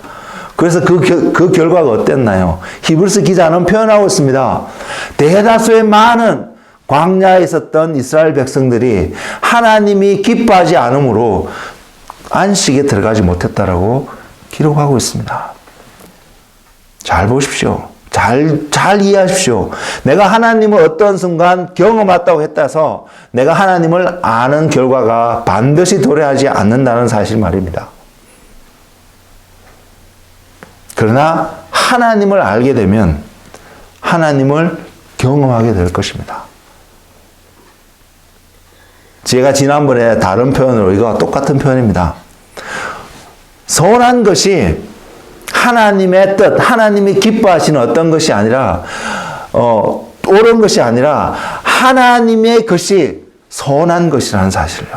Speaker 1: 그래서 그 결과가 어땠나요? 히브리서 기자는 표현하고 있습니다. 대다수의 많은 광야에 있었던 이스라엘 백성들이 하나님이 기뻐하지 않으므로 안식에 들어가지 못했다라고 기록하고 있습니다. 잘 보십시오. 잘 이해하십시오. 내가 하나님을 어떤 순간 경험했다고 했다서 내가 하나님을 아는 결과가 반드시 도래하지 않는다는 사실 말입니다. 그러나 하나님을 알게 되면 하나님을 경험하게 될 것입니다. 제가 지난번에 다른 표현으로 이거와 똑같은 표현입니다. 선한 것이 하나님의 뜻, 하나님이 기뻐하시는 어떤 것이 아니라, 옳은 것이 아니라 하나님의 것이 선한 것이라는 사실요.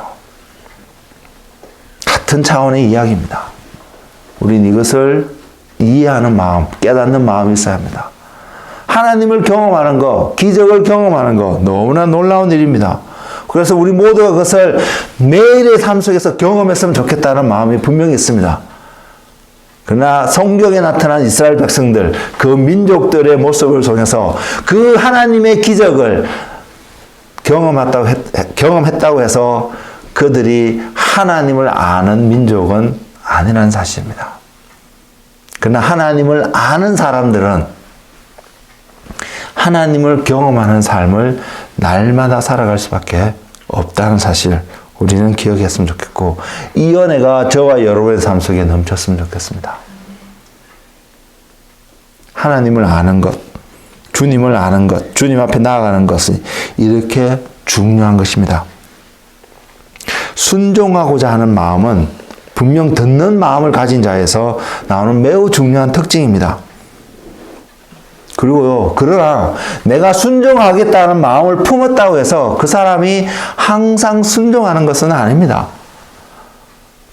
Speaker 1: 같은 차원의 이야기입니다. 우린 이것을 이해하는 마음, 깨닫는 마음이 있어야 합니다. 하나님을 경험하는 것, 기적을 경험하는 것, 너무나 놀라운 일입니다. 그래서 우리 모두가 그것을 매일의 삶 속에서 경험했으면 좋겠다는 마음이 분명히 있습니다. 그러나 성경에 나타난 이스라엘 백성들, 그 민족들의 모습을 통해서 그 하나님의 기적을 경험했다고 해서 그들이 하나님을 아는 민족은 아니라는 사실입니다. 그러나 하나님을 아는 사람들은 하나님을 경험하는 삶을 날마다 살아갈 수밖에 없다는 사실, 우리는 기억했으면 좋겠고, 이 은혜가 저와 여러분의 삶 속에 넘쳤으면 좋겠습니다. 하나님을 아는 것, 주님을 아는 것, 주님 앞에 나아가는 것이 이렇게 중요한 것입니다. 순종하고자 하는 마음은 분명 듣는 마음을 가진 자에서 나오는 매우 중요한 특징입니다. 그리고요, 그러나 내가 순종하겠다는 마음을 품었다고 해서 그 사람이 항상 순종하는 것은 아닙니다.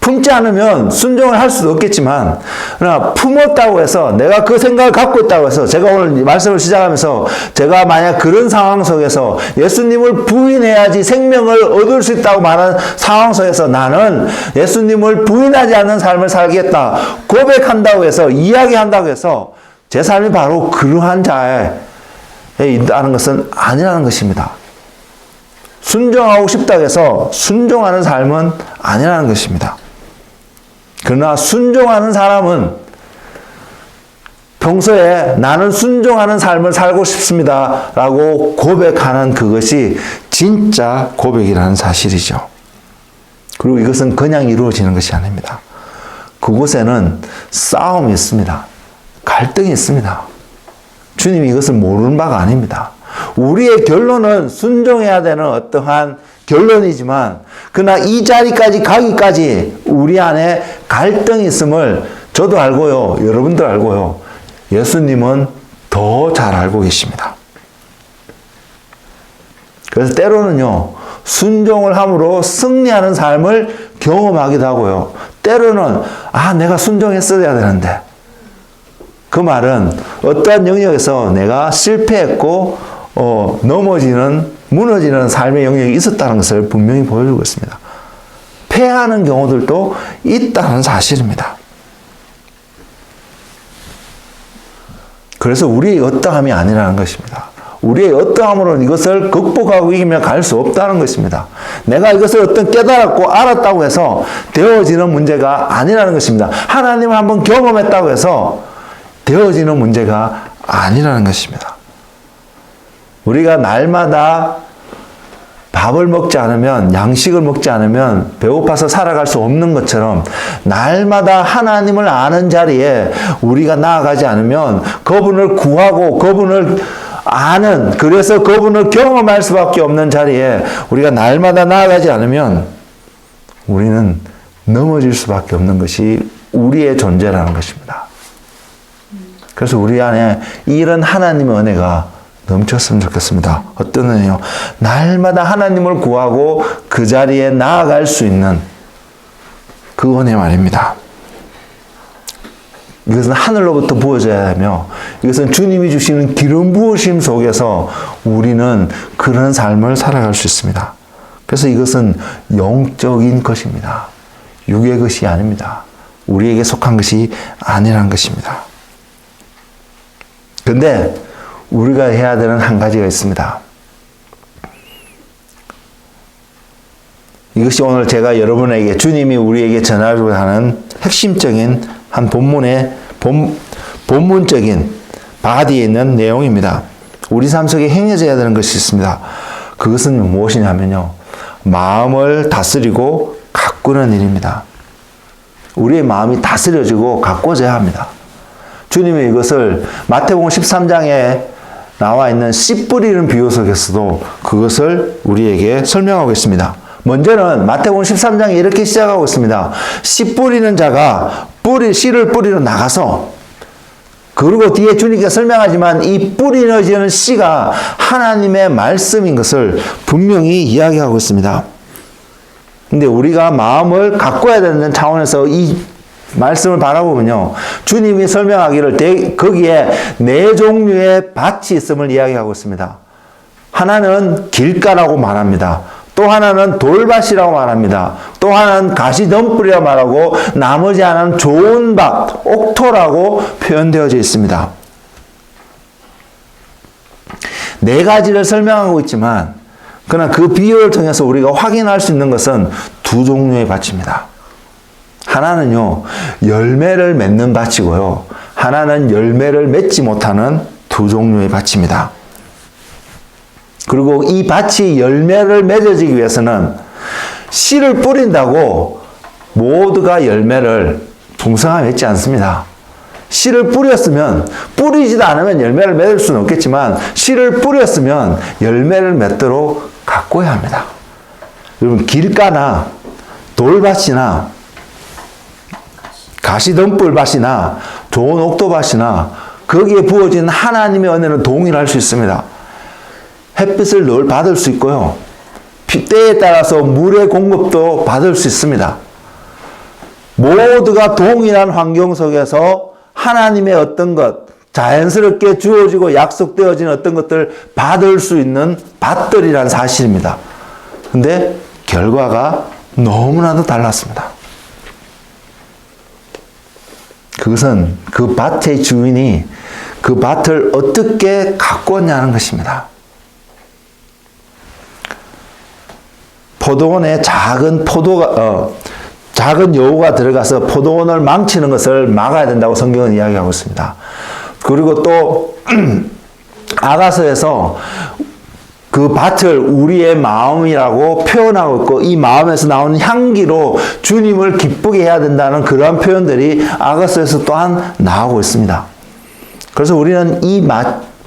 Speaker 1: 품지 않으면 순종을 할 수도 없겠지만, 그러나 품었다고 해서 내가 그 생각을 갖고 있다고 해서, 제가 오늘 말씀을 시작하면서 제가 만약 그런 상황 속에서 예수님을 부인해야지 생명을 얻을 수 있다고 말하는 상황 속에서 나는 예수님을 부인하지 않는 삶을 살겠다 고백한다고 해서, 이야기한다고 해서 제 삶이 바로 그러한 자에 있다는 것은 아니라는 것입니다. 순종하고 싶다고 해서 순종하는 삶은 아니라는 것입니다. 그러나 순종하는 사람은 평소에 나는 순종하는 삶을 살고 싶습니다 라고 고백하는 그것이 진짜 고백이라는 사실이죠. 그리고 이것은 그냥 이루어지는 것이 아닙니다. 그곳에는 싸움이 있습니다. 갈등이 있습니다. 주님이 이것을 모르는 바가 아닙니다. 우리의 결론은 순종해야 되는 어떠한 결론이지만, 그러나 이 자리까지 가기까지 우리 안에 갈등이 있음을 저도 알고요, 여러분도 알고요, 예수님은 더 잘 알고 계십니다. 그래서 때로는요, 순종을 함으로 승리하는 삶을 경험하기도 하고요. 때로는, 내가 순종했어야 되는데. 그 말은 어떠한 영역에서 내가 실패했고, 무너지는 삶의 영역이 있었다는 것을 분명히 보여주고 있습니다. 패하는 경우들도 있다는 사실입니다. 그래서 우리의 어떠함이 아니라는 것입니다. 우리의 어떠함으로는 이것을 극복하고 이기며 갈 수 없다는 것입니다. 내가 이것을 어떤 깨달았고 알았다고 해서 되어지는 문제가 아니라는 것입니다. 하나님을 한번 경험했다고 해서 되어지는 문제가 아니라는 것입니다. 우리가 날마다 밥을 먹지 않으면, 양식을 먹지 않으면 배고파서 살아갈 수 없는 것처럼 날마다 하나님을 아는 자리에 우리가 나아가지 않으면 그분을 구하고 그분을 아는, 그래서 그분을 경험할 수밖에 없는 자리에 우리가 날마다 나아가지 않으면 우리는 넘어질 수밖에 없는 것이 우리의 존재라는 것입니다. 그래서 우리 안에 이런 하나님의 은혜가 넘쳤으면 좋겠습니다. 어떤 은혜요? 날마다 하나님을 구하고 그 자리에 나아갈 수 있는 그 은혜 말입니다. 이것은 하늘로부터 부어져야 하며, 이것은 주님이 주시는 기름 부으심 속에서 우리는 그런 삶을 살아갈 수 있습니다. 그래서 이것은 영적인 것입니다. 육의 것이 아닙니다. 우리에게 속한 것이 아니라는 것입니다. 그런데 우리가 해야 되는 한 가지가 있습니다. 이것이 오늘 제가 여러분에게, 주님이 우리에게 전하려고 하는 핵심적인 한 본문적인 바디에 있는 내용입니다. 우리 삶 속에 행해져야 되는 것이 있습니다. 그것은 무엇이냐면요, 마음을 다스리고 가꾸는 일입니다. 우리의 마음이 다스려지고 가꿔져야 합니다. 주님이 이것을 마태복음 13장에 나와 있는 씨 뿌리는 비유 속에서도 그것을 우리에게 설명하고 있습니다. 먼저는 마태복음 13장에 이렇게 시작하고 있습니다. 씨 뿌리는 자가 씨를 뿌리러 나가서, 그리고 뒤에 주님께서 설명하지만 이 뿌리너지는 씨가 하나님의 말씀인 것을 분명히 이야기하고 있습니다. 근데 우리가 마음을 가꿔야 되는 차원에서 이 말씀을 바라보면요, 주님이 설명하기를 거기에 네 종류의 밭이 있음을 이야기하고 있습니다. 하나는 길가라고 말합니다. 또 하나는 돌밭이라고 말합니다. 또 하나는 가시덤불이라고 말하고, 나머지 하나는 좋은 밭, 옥토라고 표현되어져 있습니다. 네 가지를 설명하고 있지만, 그러나 그 비유를 통해서 우리가 확인할 수 있는 것은 두 종류의 밭입니다. 하나는요, 열매를 맺는 밭이고요, 하나는 열매를 맺지 못하는 두 종류의 밭입니다. 그리고 이 밭이 열매를 맺어지기 위해서는 씨를 뿌린다고 모두가 열매를 풍성하게 맺지 않습니다. 씨를 뿌렸으면, 뿌리지도 않으면 열매를 맺을 수는 없겠지만, 씨를 뿌렸으면 열매를 맺도록 가꿔야 합니다. 여러분, 길가나 돌밭이나 가시덤불밭이나 좋은 옥토밭이나 거기에 부어진 하나님의 은혜는 동일할 수 있습니다. 햇빛을 늘 받을 수 있고요, 때에 따라서 물의 공급도 받을 수 있습니다. 모두가 동일한 환경 속에서 하나님의 어떤 것, 자연스럽게 주어지고 약속되어진 어떤 것들을 받을 수 있는 밭들이라는 사실입니다. 근데 결과가 너무나도 달랐습니다. 그것은 그 밭의 주인이 그 밭을 어떻게 가꾸었냐는 것입니다. 포도원에 작은 여우가 들어가서 포도원을 망치는 것을 막아야 된다고 성경은 이야기하고 있습니다. 그리고 또 아가서에서 그 밭을 우리의 마음이라고 표현하고 있고, 이 마음에서 나오는 향기로 주님을 기쁘게 해야 된다는 그러한 표현들이 아가서에서 또한 나오고 있습니다. 그래서 우리는 이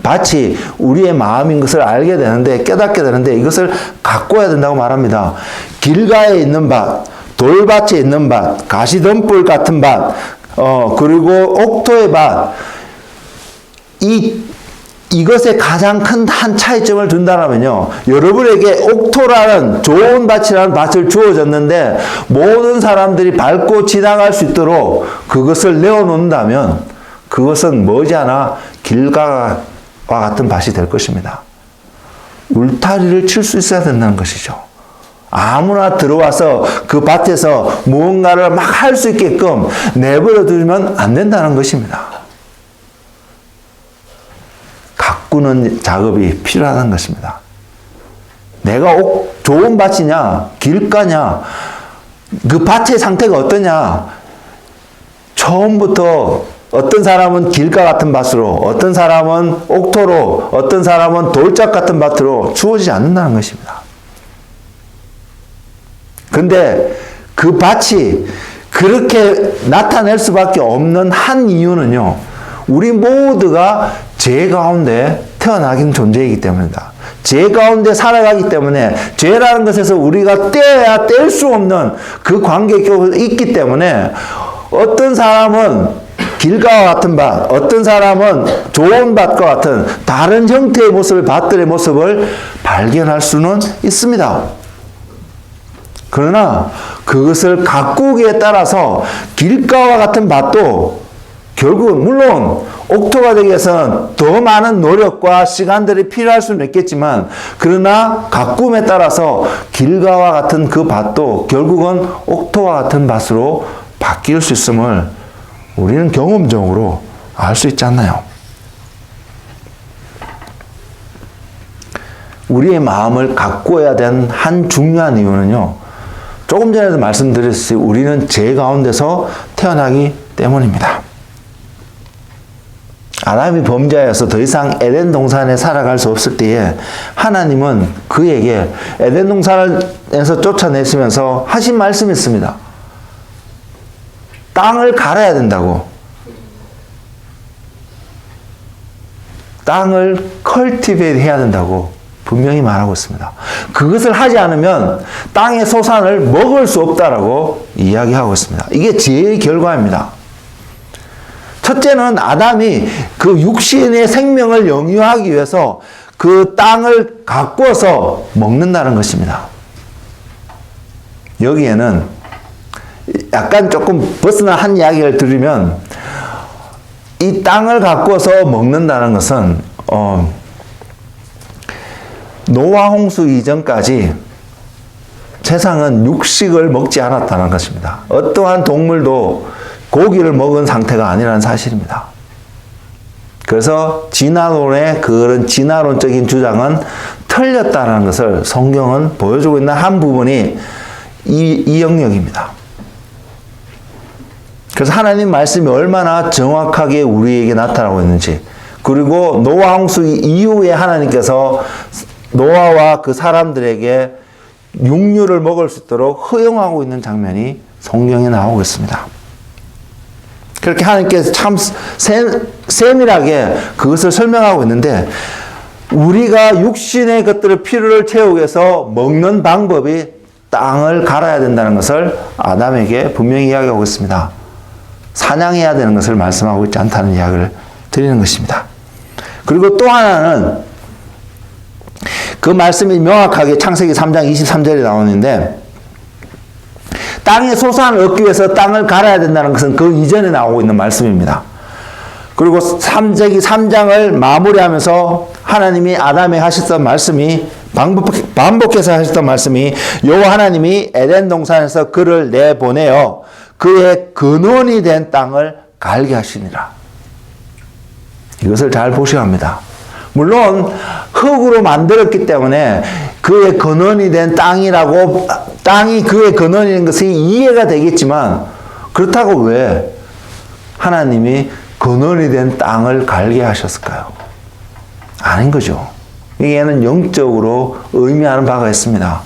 Speaker 1: 밭이 우리의 마음인 것을 알게 되는데, 깨닫게 되는데, 이것을 가꿔야 된다고 말합니다. 길가에 있는 밭, 돌밭에 있는 밭, 가시덤불 같은 밭, 그리고 옥토의 밭, 이 이것에 가장 큰 한 차이점을 둔다면요. 여러분에게 옥토라는 좋은 밭이라는 밭을 주어졌는데 모든 사람들이 밟고 지나갈 수 있도록 그것을 내어놓는다면 그것은 머지않아 길가와 같은 밭이 될 것입니다. 울타리를 칠 수 있어야 된다는 것이죠. 아무나 들어와서 그 밭에서 무언가를 막 할 수 있게끔 내버려 두면 안 된다는 것입니다. 가꾸는 작업이 필요하다는 것입니다. 내가 좋은 밭이냐, 길가냐, 그 밭의 상태가 어떠냐, 처음부터 어떤 사람은 길가 같은 밭으로, 어떤 사람은 옥토로, 어떤 사람은 돌짝 같은 밭으로 주어지지 않는다는 것입니다. 근데 그 밭이 그렇게 나타낼 수밖에 없는 한 이유는요, 우리 모두가 죄 가운데 태어나긴 존재이기 때문이다. 죄 가운데 살아가기 때문에 죄라는 것에서 우리가 떼야 뗄 수 없는 그 관계에 있기 때문에 어떤 사람은 길가와 같은 밭, 어떤 사람은 좋은 밭과 같은 다른 형태의 모습을, 밭들의 모습을 발견할 수는 있습니다. 그러나 그것을 가꾸기에 따라서 길가와 같은 밭도 결국은 물론 옥토가 되기 위해서는 더 많은 노력과 시간들이 필요할 수는 있겠지만 그러나 가꿈에 따라서 길가와 같은 그 밭도 결국은 옥토와 같은 밭으로 바뀔 수 있음을 우리는 경험적으로 알 수 있지 않나요? 우리의 마음을 가꾸어야 된 한 중요한 이유는요, 조금 전에도 말씀드렸듯이 우리는 죄 가운데서 태어나기 때문입니다. 아담이 범죄하여서 더 이상 에덴 동산에 살아갈 수 없을 때에 하나님은 그에게 에덴 동산에서 쫓아내시면서 하신 말씀이 있습니다. 땅을 갈아야 된다고. 땅을 컬티베이트 해야 된다고 분명히 말하고 있습니다. 그것을 하지 않으면 땅의 소산을 먹을 수 없다라고 이야기하고 있습니다. 이게 죄의 결과입니다. 첫째는 아담이 그 육신의 생명을 영유하기 위해서 그 땅을 가꾸어서 먹는다는 것입니다. 여기에는 약간 조금 벗어난 한 이야기를 드리면 이 땅을 가꾸어서 먹는다는 것은 노아 홍수 이전까지 세상은 육식을 먹지 않았다는 것입니다. 어떠한 동물도 고기를 먹은 상태가 아니라는 사실입니다. 그래서 진화론의 그런 진화론적인 주장은 틀렸다는 것을 성경은 보여주고 있는 한 부분이 이 영역입니다. 그래서 하나님 말씀이 얼마나 정확하게 우리에게 나타나고 있는지, 그리고 노아 홍수 이후에 하나님께서 노아와 그 사람들에게 육류를 먹을 수 있도록 허용하고 있는 장면이 성경에 나오고 있습니다. 그렇게 하나님께서 참 세밀하게 그것을 설명하고 있는데 우리가 육신의 것들을 필요를 채우기 위해서 먹는 방법이 땅을 갈아야 된다는 것을 아담에게 분명히 이야기하고 있습니다. 사냥해야 되는 것을 말씀하고 있지 않다는 이야기를 드리는 것입니다. 그리고 또 하나는 그 말씀이 명확하게 창세기 3장 23절에 나오는데 땅의 소산을 얻기 위해서 땅을 갈아야 된다는 것은 그 이전에 나오고 있는 말씀입니다. 그리고 창세기 3장을 마무리하면서 하나님이 아담에게 하셨던 말씀이 반복해서 하셨던 말씀이 여호와 하나님이 에덴 동산에서 그를 내보내어 그의 근원이 된 땅을 갈게 하시니라. 이것을 잘 보셔야 합니다. 물론 흙으로 만들었기 때문에 그의 근원이 된 땅이라고, 땅이 그의 근원인 것이 이해가 되겠지만 그렇다고 왜 하나님이 근원이 된 땅을 갈게 하셨을까요? 아닌 거죠. 이게는 영적으로 의미하는 바가 있습니다.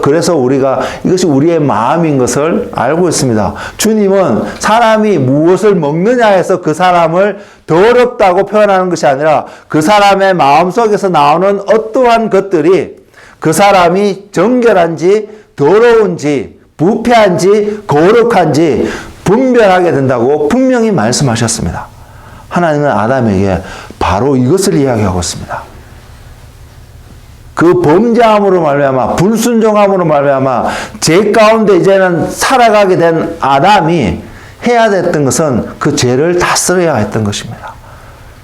Speaker 1: 그래서 우리가 이것이 우리의 마음인 것을 알고 있습니다. 주님은 사람이 무엇을 먹느냐 해서 그 사람을 더럽다고 표현하는 것이 아니라 그 사람의 마음속에서 나오는 어떠한 것들이 그 사람이 정결한지 더러운지 부패한지 거룩한지 분별하게 된다고 분명히 말씀하셨습니다. 하나님은 아담에게 바로 이것을 이야기하고 있습니다. 그 범죄함으로 말미암아 불순종함으로 말미암아 죄 가운데 이제는 살아가게 된 아담이 해야 됐던 것은 그 죄를 다스려야 했던 것입니다.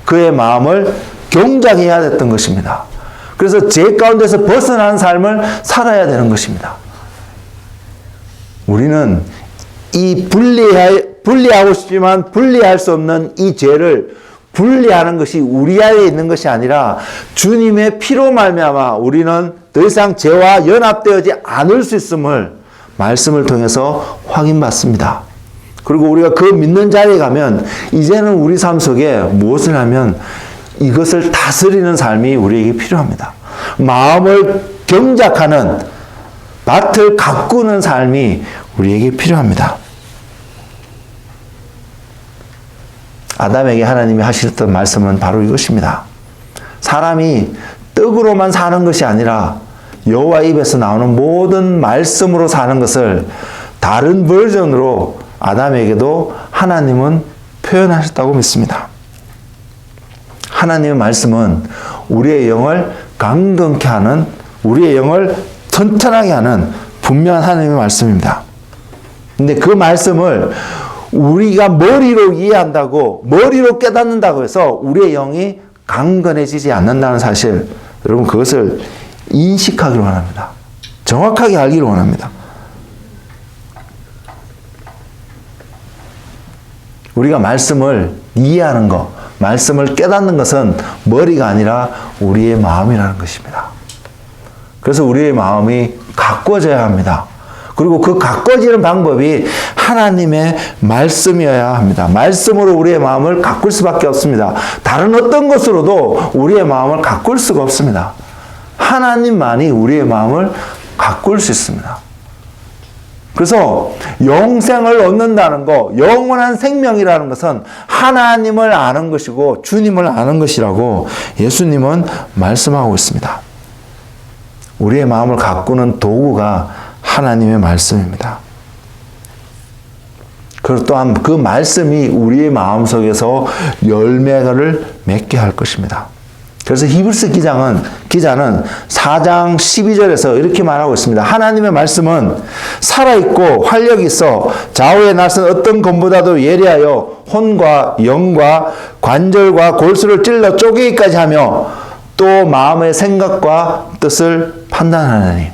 Speaker 1: 그의 마음을 경작해야 됐던 것입니다. 그래서 죄 가운데서 벗어난 삶을 살아야 되는 것입니다. 우리는 이 분리하고 싶지만 분리할 수 없는 이 죄를 분리하는 것이 우리 안에 있는 것이 아니라 주님의 피로 말미암아 우리는 더 이상 죄와 연합되어지 않을 수 있음을 말씀을 통해서 확인받습니다. 그리고 우리가 그 믿는 자리에 가면 이제는 우리 삶 속에 무엇을 하면 이것을 다스리는 삶이 우리에게 필요합니다. 마음을 경작하는, 밭을 가꾸는 삶이 우리에게 필요합니다. 아담에게 하나님이 하셨던 말씀은 바로 이것입니다. 사람이 떡으로만 사는 것이 아니라 여호와 입에서 나오는 모든 말씀으로 사는 것을 다른 버전으로 아담에게도 하나님은 표현하셨다고 믿습니다. 하나님의 말씀은 우리의 영을 강건케 하는, 우리의 영을 튼튼하게 하는 분명한 하나님의 말씀입니다. 근데 그 말씀을 우리가 머리로 이해한다고, 머리로 깨닫는다고 해서 우리의 영이 강건해지지 않는다는 사실, 여러분 그것을 인식하기를 원합니다. 정확하게 알기를 원합니다. 우리가 말씀을 이해하는 것, 말씀을 깨닫는 것은 머리가 아니라 우리의 마음이라는 것입니다. 그래서 우리의 마음이 가꿔져야 합니다. 그리고 그 가꿔지는 방법이 하나님의 말씀이어야 합니다. 말씀으로 우리의 마음을 가꿀 수밖에 없습니다. 다른 어떤 것으로도 우리의 마음을 가꿀 수가 없습니다. 하나님만이 우리의 마음을 가꿀 수 있습니다. 그래서 영생을 얻는다는 것, 영원한 생명이라는 것은 하나님을 아는 것이고 주님을 아는 것이라고 예수님은 말씀하고 있습니다. 우리의 마음을 가꾸는 도구가 하나님의 말씀입니다. 그리고 또한 그 말씀이 우리의 마음속에서 열매를 맺게 할 것입니다. 그래서 히브리서 기자는 4장 12절에서 이렇게 말하고 있습니다. 하나님의 말씀은 살아있고 활력이 있어 좌우에 나선 어떤 검보다도 예리하여 혼과 영과 관절과 골수를 찔러 쪼개기까지 하며 또 마음의 생각과 뜻을 판단하느니.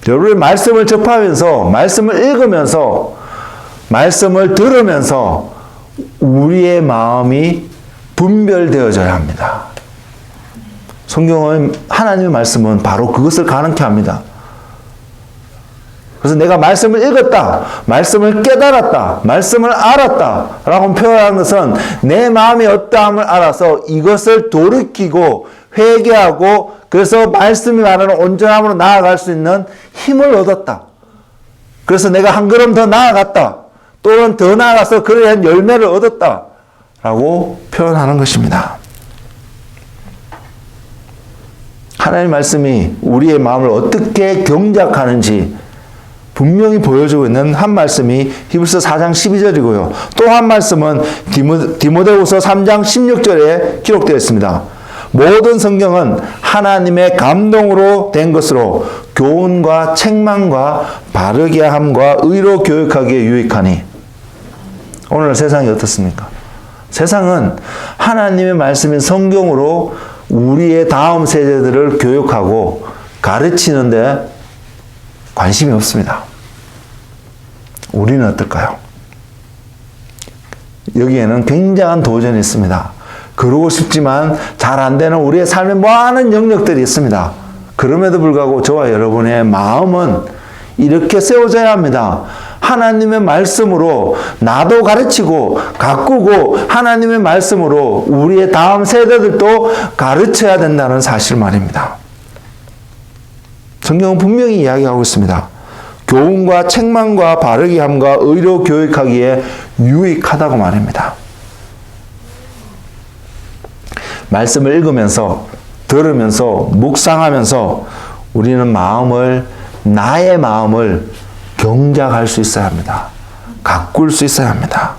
Speaker 1: 여러분의 말씀을 접하면서, 말씀을 읽으면서, 말씀을 들으면서 우리의 마음이 분별되어져야 합니다. 성경은, 하나님의 말씀은 바로 그것을 가능케 합니다. 그래서 내가 말씀을 읽었다, 말씀을 깨달았다, 말씀을 알았다 라고 표현하는 것은 내 마음의 어떠함을 알아서 이것을 돌이키고 회개하고 그래서 말씀이 말하는 온전함으로 나아갈 수 있는 힘을 얻었다. 그래서 내가 한 걸음 더 나아갔다. 또는 더 나아가서 그에 대한 열매를 얻었다 라고 표현하는 것입니다. 하나님의 말씀이 우리의 마음을 어떻게 경작하는지 분명히 보여주고 있는 한 말씀이 히브리서 4장 12절이고요. 또 한 말씀은 디모데후서 3장 16절에 기록되어 있습니다. 모든 성경은 하나님의 감동으로 된 것으로 교훈과 책망과 바르게 함과 의로 교육하기에 유익하니. 오늘 세상이 어떻습니까? 세상은 하나님의 말씀인 성경으로 우리의 다음 세대들을 교육하고 가르치는데 관심이 없습니다. 우리는 어떨까요? 여기에는 굉장한 도전이 있습니다. 그러고 싶지만 잘 안 되는 우리의 삶에 많은 영역들이 있습니다. 그럼에도 불구하고 저와 여러분의 마음은 이렇게 세워져야 합니다. 하나님의 말씀으로 나도 가르치고 가꾸고 하나님의 말씀으로 우리의 다음 세대들도 가르쳐야 된다는 사실 말입니다. 성경은 분명히 이야기하고 있습니다. 교훈과 책망과 바르게 함과 의로 교육하기에 유익하다고 말합니다. 말씀을 읽으면서 들으면서 묵상하면서 우리는 나의 마음을 경작할 수 있어야 합니다. 가꿀 수 있어야 합니다.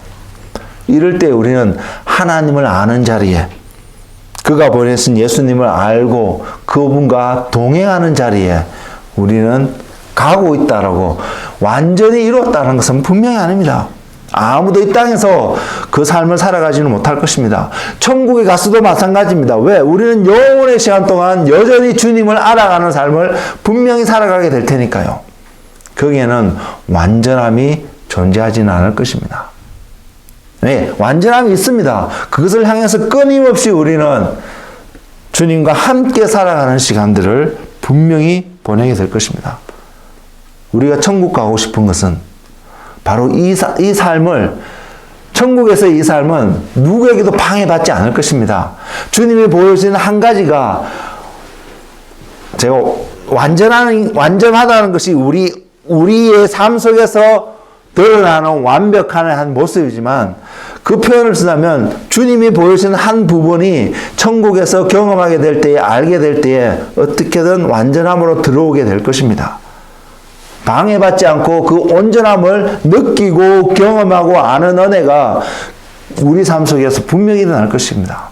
Speaker 1: 이럴 때 우리는 하나님을 아는 자리에 그가 보내신 예수님을 알고 그분과 동행하는 자리에 우리는 가고 있다라고 완전히 이루었다는 것은 분명히 아닙니다. 아무도 이 땅에서 그 삶을 살아가지는 못할 것입니다. 천국에 가서도 마찬가지입니다. 왜? 우리는 영원의 시간 동안 여전히 주님을 알아가는 삶을 분명히 살아가게 될 테니까요. 거기에는 완전함이 존재하지는 않을 것입니다. 네, 완전함이 있습니다. 그것을 향해서 끊임없이 우리는 주님과 함께 살아가는 시간들을 분명히 보내게 될 것입니다. 우리가 천국 가고 싶은 것은 바로 이 삶을, 천국에서 이 삶은 누구에게도 방해받지 않을 것입니다. 주님이 보여주신 한 가지가, 제가 완전하다는 것이 우리의 삶 속에서 드러나는 완벽한 한 모습이지만, 그 표현을 쓰자면 주님이 보여주신 한 부분이 천국에서 경험하게 될 때에, 알게 될 때에 어떻게든 완전함으로 들어오게 될 것입니다. 방해받지 않고 그 온전함을 느끼고 경험하고 아는 은혜가 우리 삶 속에서 분명히 일어날 것입니다.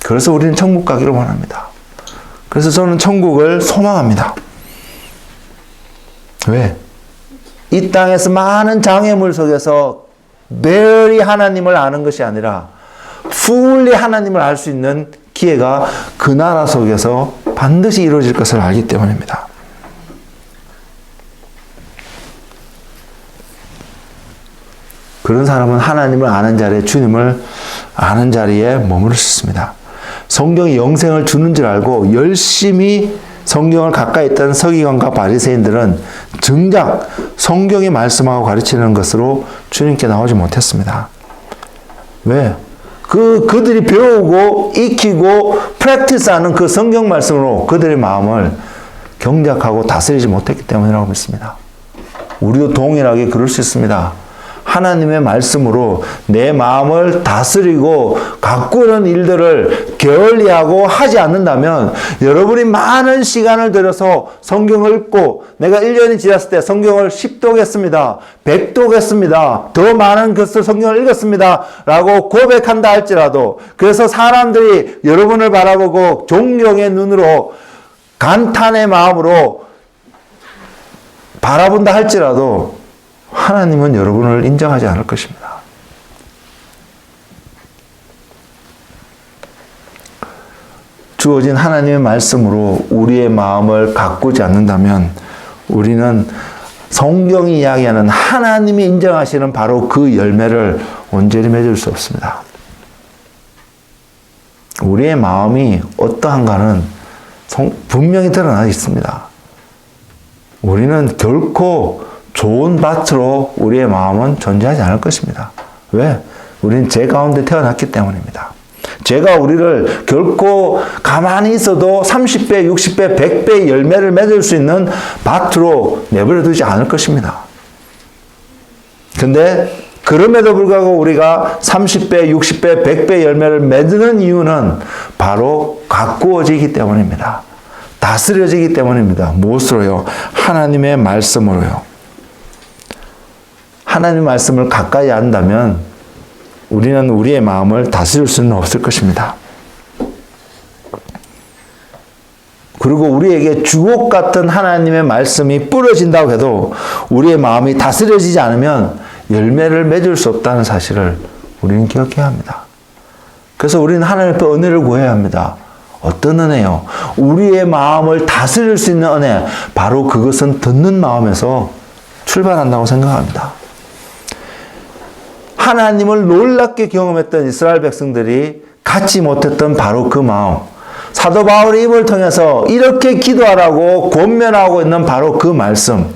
Speaker 1: 그래서 우리는 천국 가기를 원합니다. 그래서 저는 천국을 소망합니다. 왜? 이 땅에서 많은 장애물 속에서 barely 하나님을 아는 것이 아니라 fully 하나님을 알 수 있는 기회가 그 나라 속에서 반드시 이루어질 것을 알기 때문입니다. 그런 사람은 하나님을 아는 자리에, 주님을 아는 자리에 머무를 수 있습니다. 성경이 영생을 주는 줄 알고 열심히 성경을 가까이 있던 서기관과 바리새인들은 정작 성경이 말씀하고 가르치는 것으로 주님께 나오지 못했습니다. 왜? 그들이 배우고 익히고 프랙티스하는 그 성경 말씀으로 그들의 마음을 경작하고 다스리지 못했기 때문이라고 믿습니다. 우리도 동일하게 그럴 수 있습니다. 하나님의 말씀으로 내 마음을 다스리고 가꾸는 일들을 게을리하고 하지 않는다면, 여러분이 많은 시간을 들여서 성경을 읽고, 내가 1년이 지났을 때 성경을 10독했습니다. 100독했습니다. 더 많은 것을 성경을 읽었습니다. 라고 고백한다 할지라도, 그래서 사람들이 여러분을 바라보고 존경의 눈으로, 감탄의 마음으로 바라본다 할지라도 하나님은 여러분을 인정하지 않을 것입니다. 주어진 하나님의 말씀으로 우리의 마음을 가꾸지 않는다면 우리는 성경이 이야기하는 하나님이 인정하시는 바로 그 열매를 온전히 맺을 수 없습니다. 우리의 마음이 어떠한가는 분명히 드러나 있습니다. 우리는 결코 좋은 밭으로 우리의 마음은 존재하지 않을 것입니다. 왜? 우리는 죄 가운데 태어났기 때문입니다. 죄가 우리를 결코 가만히 있어도 30배, 60배, 100배의 열매를 맺을 수 있는 밭으로 내버려 두지 않을 것입니다. 근데 그럼에도 불구하고 우리가 30배, 60배, 100배 열매를 맺는 이유는 바로 가꾸어지기 때문입니다. 다스려지기 때문입니다. 무엇으로요? 하나님의 말씀으로요. 하나님의 말씀을 가까이 한다면 우리는 우리의 마음을 다스릴 수는 없을 것입니다. 그리고 우리에게 주옥 같은 하나님의 말씀이 뿌려진다고 해도 우리의 마음이 다스려지지 않으면 열매를 맺을 수 없다는 사실을 우리는 기억해야 합니다. 그래서 우리는 하나님 앞에 은혜를 구해야 합니다. 어떤 은혜요? 우리의 마음을 다스릴 수 있는 은혜, 바로 그것은 듣는 마음에서 출발한다고 생각합니다. 하나님을 놀랍게 경험했던 이스라엘 백성들이 갖지 못했던 바로 그 마음, 사도 바울의 입을 통해서 이렇게 기도하라고 권면하고 있는 바로 그 말씀,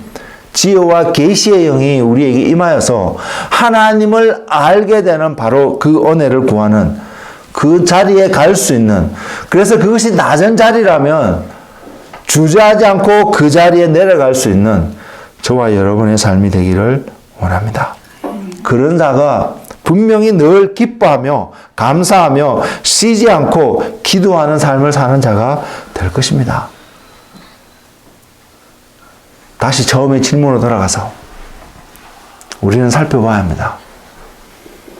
Speaker 1: 지혜와 계시의 영이 우리에게 임하여서 하나님을 알게 되는 바로 그 은혜를 구하는 그 자리에 갈 수 있는, 그래서 그것이 낮은 자리라면 주저하지 않고 그 자리에 내려갈 수 있는 저와 여러분의 삶이 되기를 원합니다. 그런 자가 분명히 늘 기뻐하며 감사하며 쉬지 않고 기도하는 삶을 사는 자가 될 것입니다. 다시 처음의 질문으로 돌아가서 우리는 살펴봐야 합니다.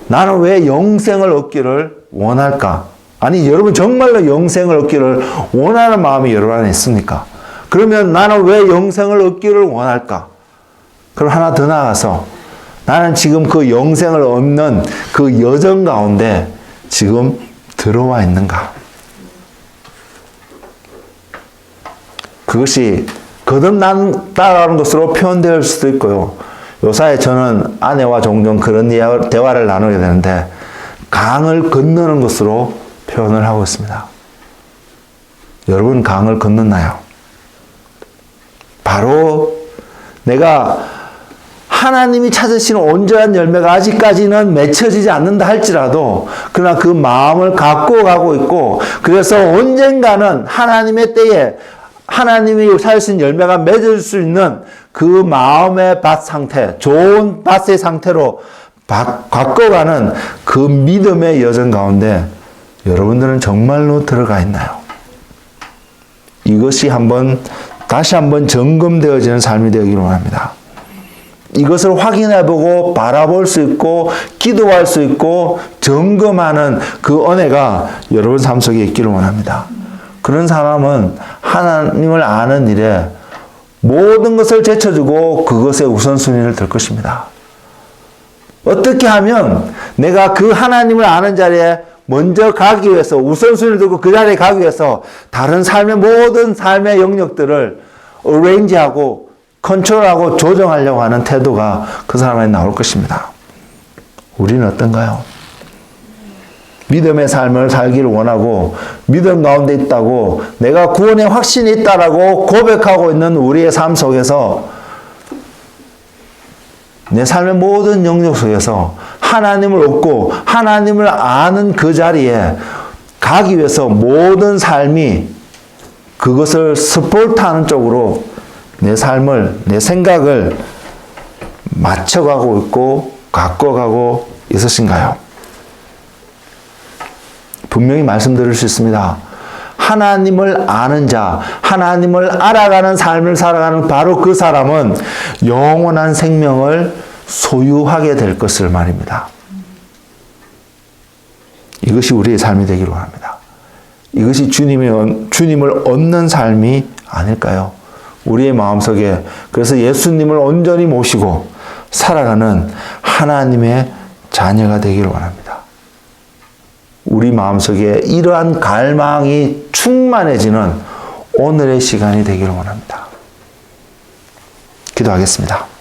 Speaker 1: 나는 왜 영생을 얻기를 원할까? 아니, 여러분 정말로 영생을 얻기를 원하는 마음이 여러분 안에 있습니까? 그러면 나는 왜 영생을 얻기를 원할까? 그럼 하나 더 나아가서 나는 지금 그 영생을 얻는 그 여정 가운데 지금 들어와 있는가? 그것이 거듭난다라는 것으로 표현될 수도 있고요. 요사이 저는 아내와 종종 그런 대화를 나누게 되는데 강을 건너는 것으로 표현을 하고 있습니다. 여러분 강을 건넜나요? 바로 내가 하나님이 찾으시는 온전한 열매가 아직까지는 맺혀지지 않는다 할지라도 그러나 그 마음을 갖고 가고 있고 그래서 언젠가는 하나님의 때에 하나님이 찾으신 열매가 맺을 수 있는 그 마음의 밭 상태, 좋은 밭의 상태로 바꿔가는 그 믿음의 여정 가운데 여러분들은 정말로 들어가 있나요? 이것이 다시 한번 점검되어지는 삶이 되기를 원합니다. 이것을 확인해보고 바라볼 수 있고 기도할 수 있고 점검하는 그 은혜가 여러분 삶 속에 있기를 원합니다. 그런 사람은 하나님을 아는 일에 모든 것을 제쳐주고 그것에 우선순위를 둘 것입니다. 어떻게 하면 내가 그 하나님을 아는 자리에 먼저 가기 위해서 우선순위를 두고 그 자리에 가기 위해서 다른 모든 삶의 영역들을 어레인지하고 컨트롤하고 조정하려고 하는 태도가 그 사람에게 나올 것입니다. 우리는 어떤가요? 믿음의 삶을 살기를 원하고 믿음 가운데 있다고 내가 구원의 확신이 있다라고 고백하고 있는 우리의 삶 속에서 내 삶의 모든 영역 속에서 하나님을 얻고 하나님을 아는 그 자리에 가기 위해서 모든 삶이 그것을 스포트하는 쪽으로 내 삶을, 내 생각을 맞춰가고 있고 바꿔가고 있으신가요? 분명히 말씀드릴 수 있습니다. 하나님을 아는 자, 하나님을 알아가는 삶을 살아가는 바로 그 사람은 영원한 생명을 소유하게 될 것을 말입니다. 이것이 우리의 삶이 되기를 원합니다. 이것이 주님을 얻는 삶이 아닐까요? 우리의 마음속에 그래서 예수님을 온전히 모시고 살아가는 하나님의 자녀가 되기를 원합니다. 우리 마음속에 이러한 갈망이 충만해지는 오늘의 시간이 되기를 원합니다. 기도하겠습니다.